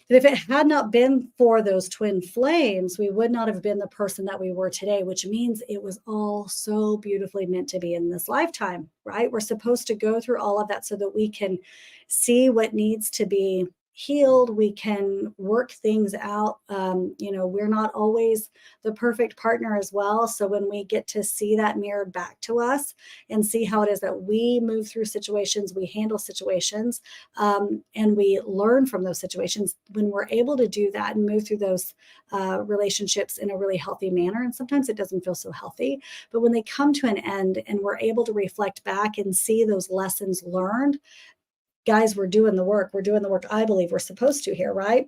that if it had not been for those twin flames, we would not have been the person that we were today, which means it was all so beautifully meant to be in this lifetime, right? We're supposed to go through all of that so that we can see what needs to be healed. We can work things out. We're not always the perfect partner as well. So when we get to see that mirrored back to us and see how it is that we move through situations, we handle situations, and we learn from those situations, when we're able to do that and move through those relationships in a really healthy manner, and sometimes it doesn't feel so healthy, but when they come to an end and we're able to reflect back and see those lessons learned, guys, we're doing the work. We're doing the work I believe we're supposed to here, right?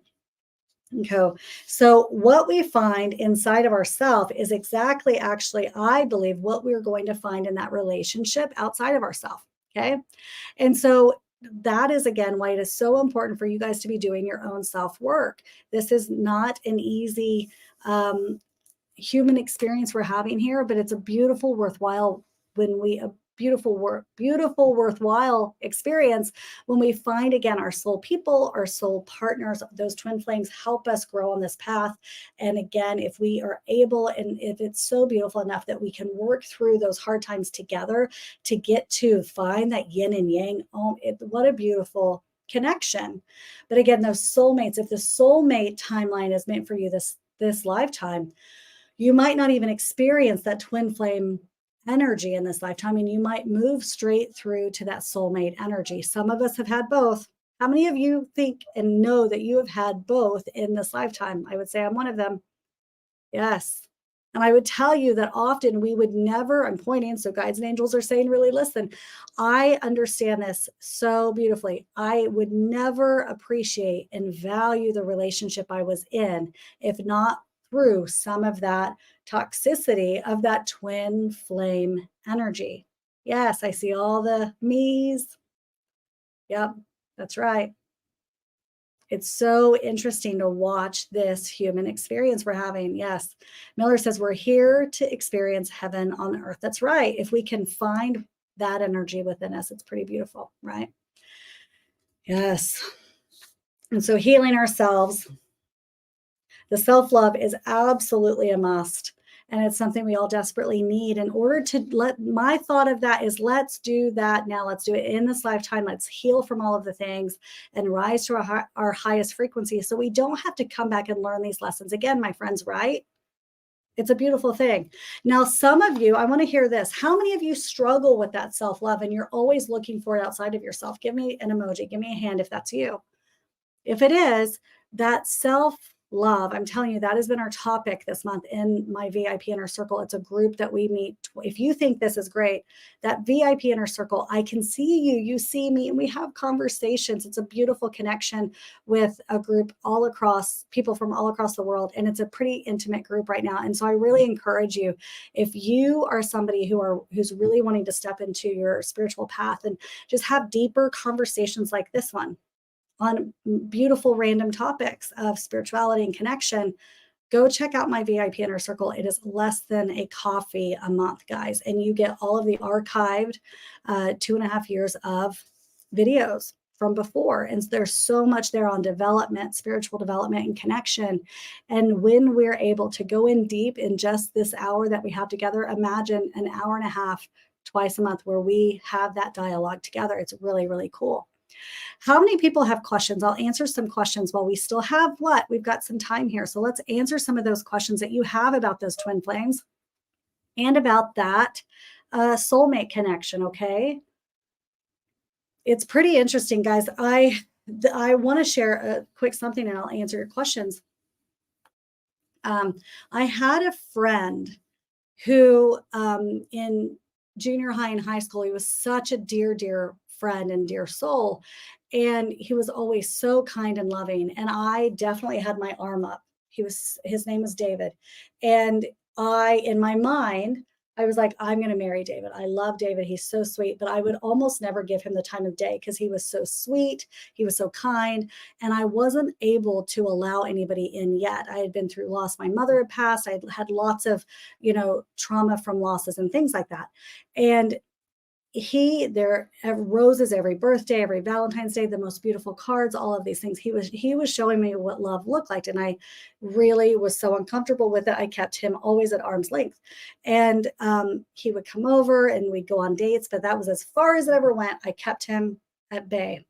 Okay. So what we find inside of ourselves is exactly, actually, I believe, what we're going to find in that relationship outside of ourselves. Okay. And so that is, again, why it is so important for you guys to be doing your own self work. This is not an easy human experience we're having here, but it's a beautiful, worthwhile beautiful, worthwhile experience when we find, again, our soul people, our soul partners. Those twin flames help us grow on this path. And again, if we are able, and if it's so beautiful enough that we can work through those hard times together to get to find that yin and yang, what a beautiful connection. But again, those soulmates, if the soulmate timeline is meant for you this lifetime, you might not even experience that twin flame energy in this lifetime, and you might move straight through to that soulmate energy. Some of us have had both. How many of you think and know that you have had both in this lifetime? I would say I'm one of them. Yes. And I would tell you that often we would never, I'm pointing, so guides and angels are saying, really listen. I understand this so beautifully. I would never appreciate and value the relationship I was in if not through some of that toxicity of that twin flame energy. Yes, I see all the me's. Yep, that's right. It's so interesting to watch this human experience we're having. Yes. Miller says we're here to experience heaven on earth. That's right. If we can find that energy within us, it's pretty beautiful, right? Yes. And so healing ourselves, the self-love is absolutely a must. And it's something we all desperately need in order to my thought of that is, let's do that now. Let's do it in this lifetime. Let's heal from all of the things and rise to our highest frequency so we don't have to come back and learn these lessons again, my friends, right? It's a beautiful thing. Now, some of you, I want to hear this. How many of you struggle with that self-love and you're always looking for it outside of yourself? Give me an emoji. Give me a hand if that's you. If it is, that self-love, I'm telling you, that has been our topic this month in my VIP Inner Circle. It's a group that we meet. If you think this is great, that VIP Inner Circle, I can see you, you see me, and we have conversations. It's a beautiful connection with a group people from all across the world. And it's a pretty intimate group right now. And so I really encourage you, if you are somebody who's really wanting to step into your spiritual path and just have deeper conversations like this one, on beautiful random topics of spirituality and connection, go check out my VIP Inner Circle. It is less than a coffee a month, guys. And you get all of the archived 2.5 years of videos. from before. And there's so much there on development, spiritual development, and connection. And when we're able to go in deep in just this hour that we have together, imagine an hour and a half twice a month where we have that dialogue together. It's really, really cool. How many people have questions? I'll answer some questions while we still have what? We've got some time here. So let's answer some of those questions that you have about those twin flames and about that soulmate connection, okay? It's pretty interesting, guys. I want to share a quick something and I'll answer your questions. I had a friend who in junior high and high school, he was such a dear, dear friend and dear soul. And he was always so kind and loving. And I definitely had my arm up. His name was David. And in my mind, I was like, I'm going to marry David. I love David. He's so sweet, but I would almost never give him the time of day because he was so sweet. He was so kind. And I wasn't able to allow anybody in yet. I had been through loss. My mother had passed. I had lots of, trauma from losses and things like that. And there roses every birthday, every Valentine's Day, the most beautiful cards, all of these things. He was showing me what love looked like. And I really was so uncomfortable with it. I kept him always at arm's length. And he would come over and we'd go on dates, but that was as far as it ever went. I kept him at bay.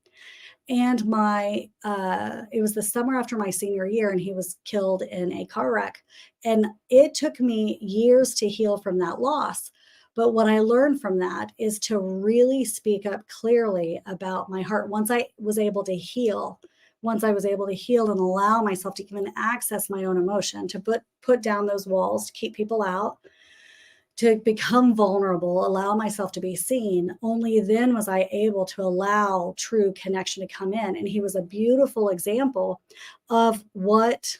And it was the summer after my senior year, and he was killed in a car wreck. And it took me years to heal from that loss. But what I learned from that is to really speak up clearly about my heart. Once I was able to heal and allow myself to even access my own emotion, to put down those walls, to keep people out, to become vulnerable, allow myself to be seen, only then was I able to allow true connection to come in. And he was a beautiful example of what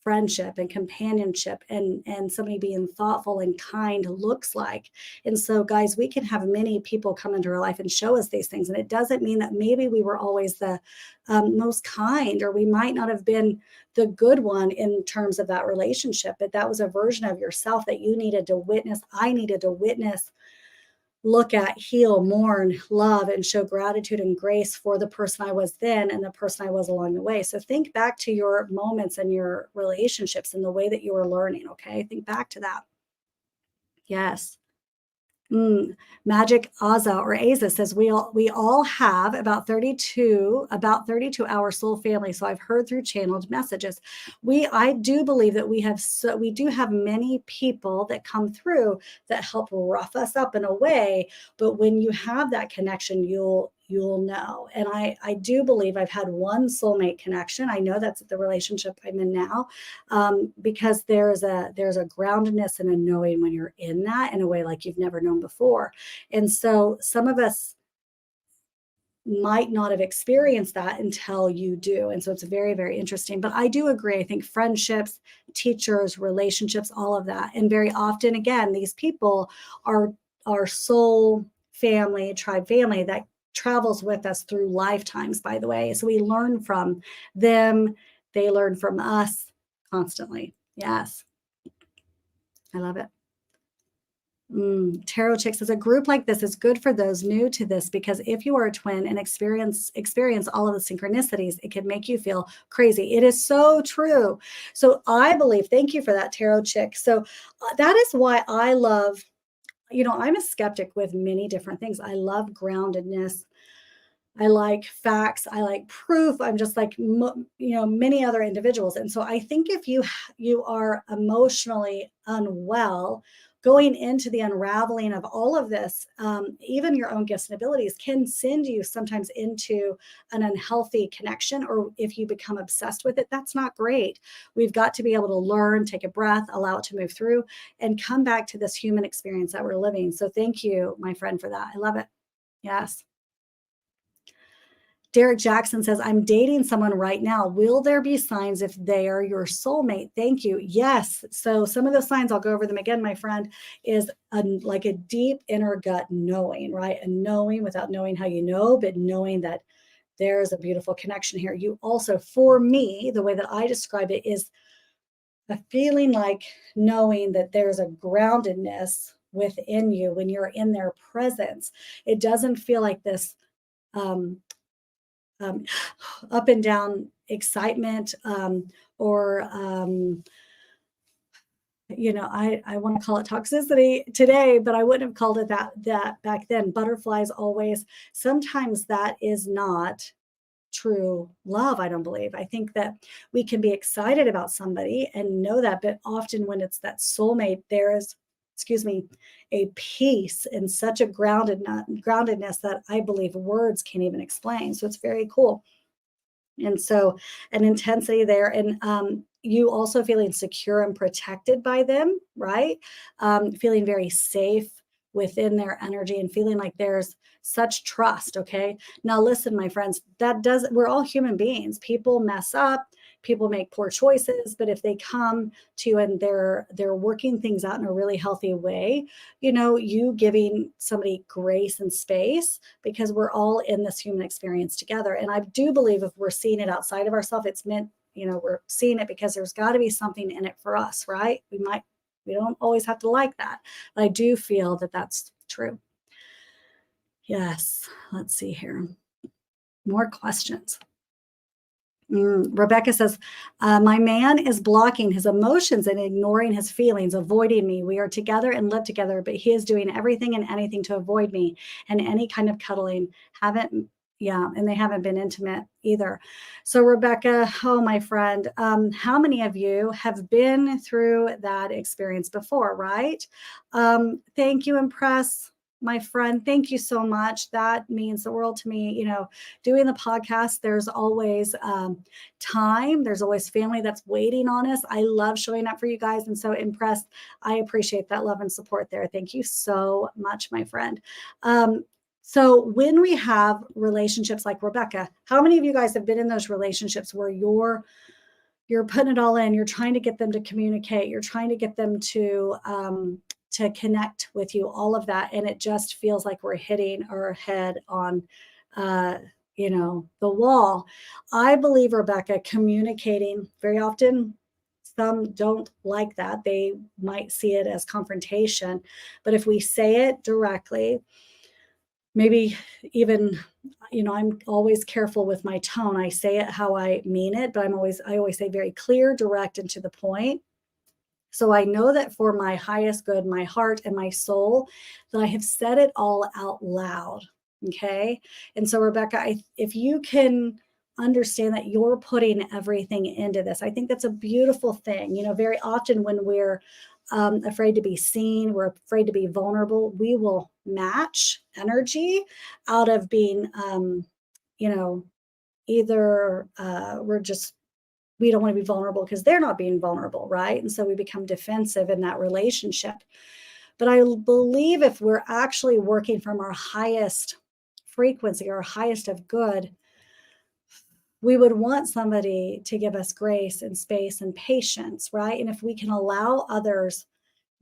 friendship and companionship and somebody being thoughtful and kind looks like. And so, guys, we can have many people come into our life and show us these things. And it doesn't mean that maybe we were always the most kind, or we might not have been the good one in terms of that relationship, but that was a version of yourself that you needed to witness. I needed to witness, look at, heal, mourn, love, and show gratitude and grace for the person I was then and the person I was along the way. So think back to your moments and your relationships and the way that you were learning, okay? Think back to that. Yes. Magic Aza or Aza says we all have about 32 our soul family. So I've heard through channeled messages. I do believe that we do have many people that come through that help rough us up in a way. But when you have that connection, you'll know. And I do believe I've had one soulmate connection. I know that's the relationship I'm in now, because there's a groundedness and a knowing when you're in that in a way like you've never known before. And so some of us might not have experienced that until you do. And so it's very, very interesting. But I do agree. I think friendships, teachers, relationships, all of that. And very often, again, these people are our soul family, tribe family that travels with us through lifetimes, by the way. So we learn from them. They learn from us constantly. Yes. I love it. Tarot Chick says a group like this is good for those new to this, because if you are a twin and experience all of the synchronicities, it can make you feel crazy. It is so true. So I believe, thank you for that, Tarot Chick. So that is why I love, I'm a skeptic with many different things. I love groundedness. I like facts. I like proof. I'm just like, many other individuals. And so I think if you are emotionally unwell, going into the unraveling of all of this, even your own gifts and abilities can send you sometimes into an unhealthy connection. Or if you become obsessed with it, that's not great. We've got to be able to learn, take a breath, allow it to move through, and come back to this human experience that we're living. So thank you, my friend, for that. I love it. Yes. Derek Jackson says, I'm dating someone right now. Will there be signs if they are your soulmate? Thank you. Yes. So some of those signs, I'll go over them again, my friend, is like a deep inner gut knowing, right? A knowing without knowing how you know, but knowing that there's a beautiful connection here. You also, for me, the way that I describe it is a feeling like knowing that there's a groundedness within you when you're in their presence. It doesn't feel like this um, up and down excitement, or I want to call it toxicity today, but I wouldn't have called it that back then. Butterflies always. Sometimes that is not true love, I don't believe. I think that we can be excited about somebody and know that, but often when it's that soulmate, there is, excuse me, a peace and such a groundedness that I believe words can't even explain. So it's very cool. And so an intensity there, and you also feeling secure and protected by them, right? Feeling very safe within their energy and feeling like there's such trust. Okay. Now, listen, my friends, we're all human beings. People mess up, people make poor choices, but if they come to you and they're working things out in a really healthy way, you giving somebody grace and space, because we're all in this human experience together. And I do believe if we're seeing it outside of ourselves, it's meant, we're seeing it because there's got to be something in it for us, right? We don't always have to like that, but I do feel that that's true. Yes. Let's see here. More questions. Rebecca says, my man is blocking his emotions and ignoring his feelings, avoiding me. We are together and live together, but he is doing everything and anything to avoid me and any kind of cuddling. And they haven't been intimate either. So Rebecca, oh, my friend, how many of you have been through that experience before, right? Thank you, Impress. My friend, thank you so much. That means the world to me. Doing the podcast, there's always time. There's always family that's waiting on us. I love showing up for you guys. And so Impressed, I appreciate that love and support there. Thank you so much, my friend. So when we have relationships like Rebecca, how many of you guys have been in those relationships where you're putting it all in, you're trying to get them to communicate, you're trying to get them to connect with you, all of that, and it just feels like we're hitting our head on the wall. I believe, Rebecca, communicating very often, some don't like that. They might see it as confrontation, but if we say it directly, maybe even, I'm always careful with my tone. I say it how I mean it, but I always say very clear, direct, and to the point. So I know that for my highest good, my heart and my soul, that I have said it all out loud. Okay. And so, Rebecca, if you can understand that you're putting everything into this, I think that's a beautiful thing. Very often when we're afraid to be seen, we're afraid to be vulnerable, we will match energy out of being, either we don't want to be vulnerable because they're not being vulnerable, right? And so we become defensive in that relationship. But I believe if we're actually working from our highest frequency, our highest of good, we would want somebody to give us grace and space and patience, right? And if we can allow others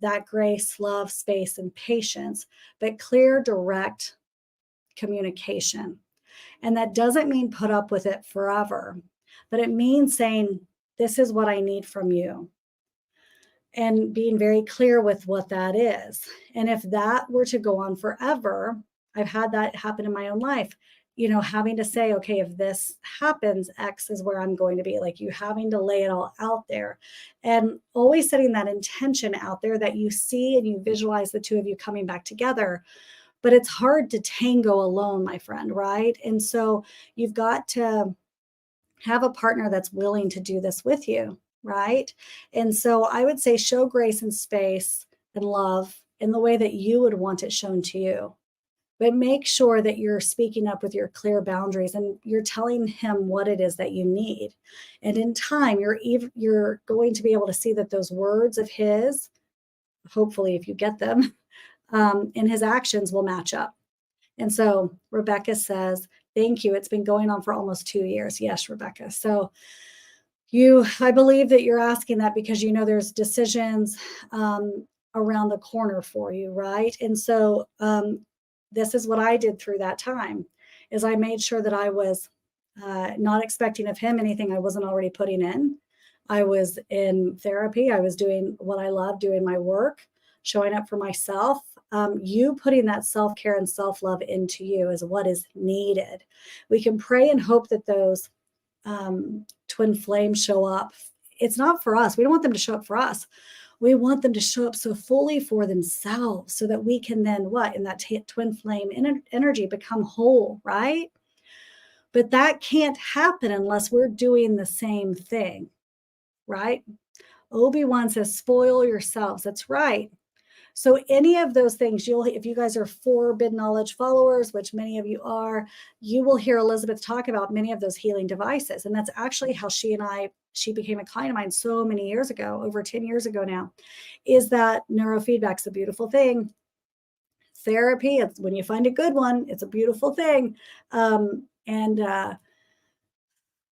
that grace, love, space, and patience, but clear, direct communication. And that doesn't mean put up with it forever, but it means saying, this is what I need from you. And being very clear with what that is. And if that were to go on forever, I've had that happen in my own life, having to say, okay, if this happens, X is where I'm going to be, like you having to lay it all out there and always setting that intention out there that you see and you visualize the two of you coming back together. But it's hard to tango alone, my friend, right? And so you've got to have a partner that's willing to do this with you, right? And so I would say show grace and space and love in the way that you would want it shown to you. But make sure that you're speaking up with your clear boundaries and you're telling him what it is that you need. And in time, you're going to be able to see that those words of his, hopefully if you get them, and his actions will match up. And so Rebecca says, thank you. It's been going on for almost 2 years. Yes, Rebecca. So I believe that you're asking that because there's decisions around the corner for you, right? And so this is what I did through that time, is I made sure that I was not expecting of him anything I wasn't already putting in. I was in therapy. I was doing what I love, doing my work. showing up for myself. You putting that self-care and self-love into you is what is needed. We can pray and hope that those twin flames show up. It's not for us. We don't want them to show up for us. We want them to show up so fully for themselves so that we can then what? In that twin flame energy become whole, right? But that can't happen unless we're doing the same thing, right? Obi-Wan says, spoil yourselves. That's right. So any of those things, if you guys are Forbidden Knowledge followers, which many of you are, you will hear Elizabeth talk about many of those healing devices. And that's actually how she became a client of mine so many years ago, over 10 years ago now, is that neurofeedback's a beautiful thing. Therapy, it's when you find a good one, it's a beautiful thing.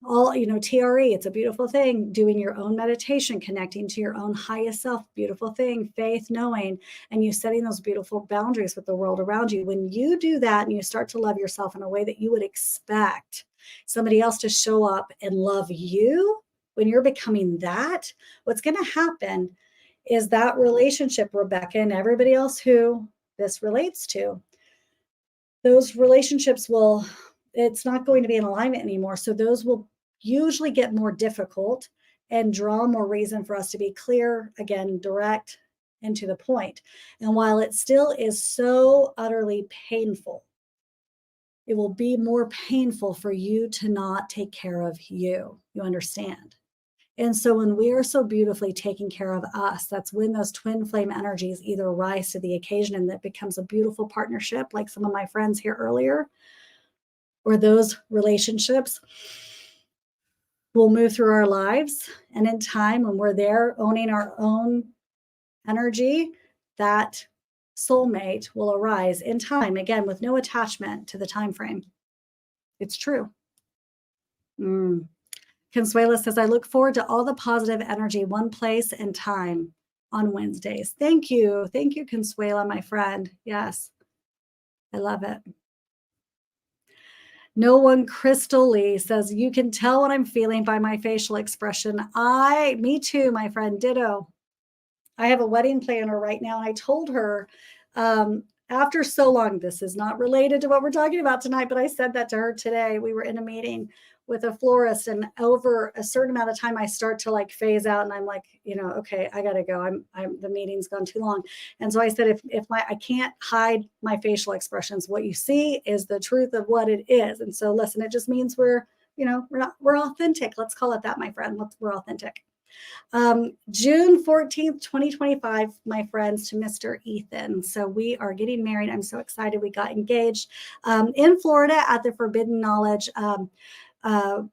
All, TRE, it's a beautiful thing. Doing your own meditation, connecting to your own highest self, beautiful thing. Faith, knowing, and you setting those beautiful boundaries with the world around you. When you do that and you start to love yourself in a way that you would expect somebody else to show up and love you, when you're becoming that, what's going to happen is that relationship, Rebecca, and everybody else who this relates to, those relationships it's not going to be in alignment anymore. So those will usually get more difficult and draw more reason for us to be clear, again, direct, and to the point. And while it still is so utterly painful, it will be more painful for you to not take care of you. You understand? And so when we are so beautifully taking care of us, that's when those twin flame energies either rise to the occasion and that becomes a beautiful partnership, like some of my friends here earlier, or those relationships will move through our lives. And in time, when we're there owning our own energy, that soulmate will arise in time, again, with no attachment to the time frame. It's true. Consuela says, I look forward to all the positive energy, one place and time on Wednesdays. Thank you. Thank you, Consuela, my friend. Yes, I love it. No one Crystal Lee says, you can tell what I'm feeling by my facial expression. Me too, my friend, ditto. I have a wedding planner right now. And I told her after so long, this is not related to what we're talking about tonight, but I said that to her today. We were in a meeting with a florist, and over a certain amount of time, I start to like phase out, and I'm like, okay, I gotta go. The meeting's gone too long. And so I said, I can't hide my facial expressions. What you see is the truth of what it is. And so listen, it just means we're authentic. Let's call it that, my friend. We're authentic. June 14th, 2025, my friends, to Mr. Ethan. So we are getting married. I'm so excited. We got engaged in Florida at the Forbidden Knowledge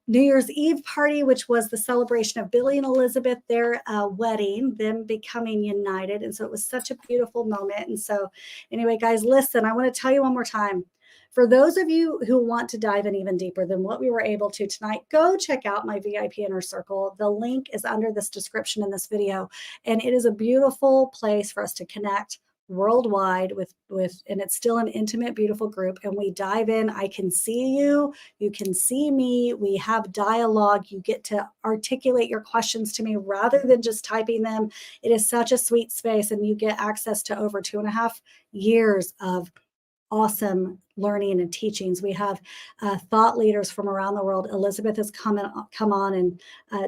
New Year's Eve party, which was the celebration of Billy and Elizabeth, their wedding, them becoming united. And so it was such a beautiful moment. And so anyway, guys, listen, I want to tell you one more time. For those of you who want to dive in even deeper than what we were able to tonight, go check out my VIP Inner Circle. The link is under this description in this video. And it is a beautiful place for us to connect worldwide with and it's still an intimate, beautiful group. And we dive in. I can see you. You can see me. We have dialogue. You get to articulate your questions to me rather than just typing them. It is such a sweet space. And you get access to over 2.5 years of awesome learning and teachings. We have thought leaders from around the world. Elizabeth has come on and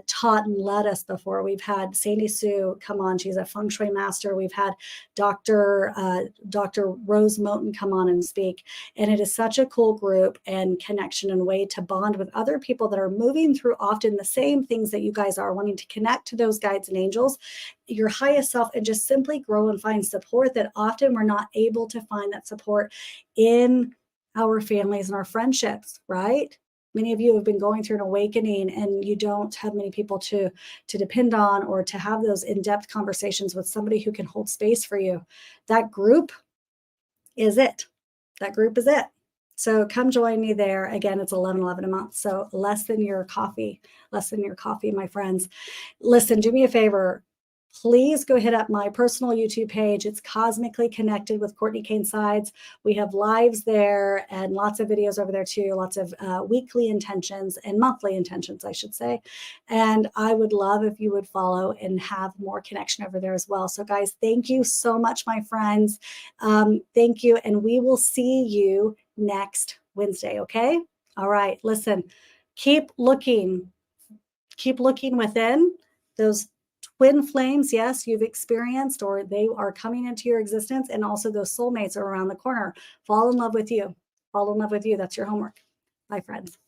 taught and led us before. We've had Sandy Sue come on. She's a feng shui master. We've had Dr. Rose Moten come on and speak. And it is such a cool group and connection and way to bond with other people that are moving through often the same things that you guys are, wanting to connect to those guides and angels, your highest self, and just simply grow and find support that often we're not able to find that support in our families and our friendships, right? Many of you have been going through an awakening and you don't have many people to depend on or to have those in-depth conversations with somebody who can hold space for you. That group is it. That group is it. So come join me there. Again, it's $11.11 a month. So less than your coffee, my friends. Listen, do me a favor. please go hit up my personal YouTube page. It's Cosmically Connected with Cortney Kane Sides. We have lives there and lots of videos over there too, lots of weekly intentions and monthly intentions, I should say. And I would love if you would follow and have more connection over there as well. So guys, thank you so much, my friends. Thank you. And we will see you next Wednesday, okay? All right, listen, keep looking within those twin flames, yes, you've experienced or they are coming into your existence, and also those soulmates are around the corner. Fall in love with you. Fall in love with you. That's your homework. Bye, friends.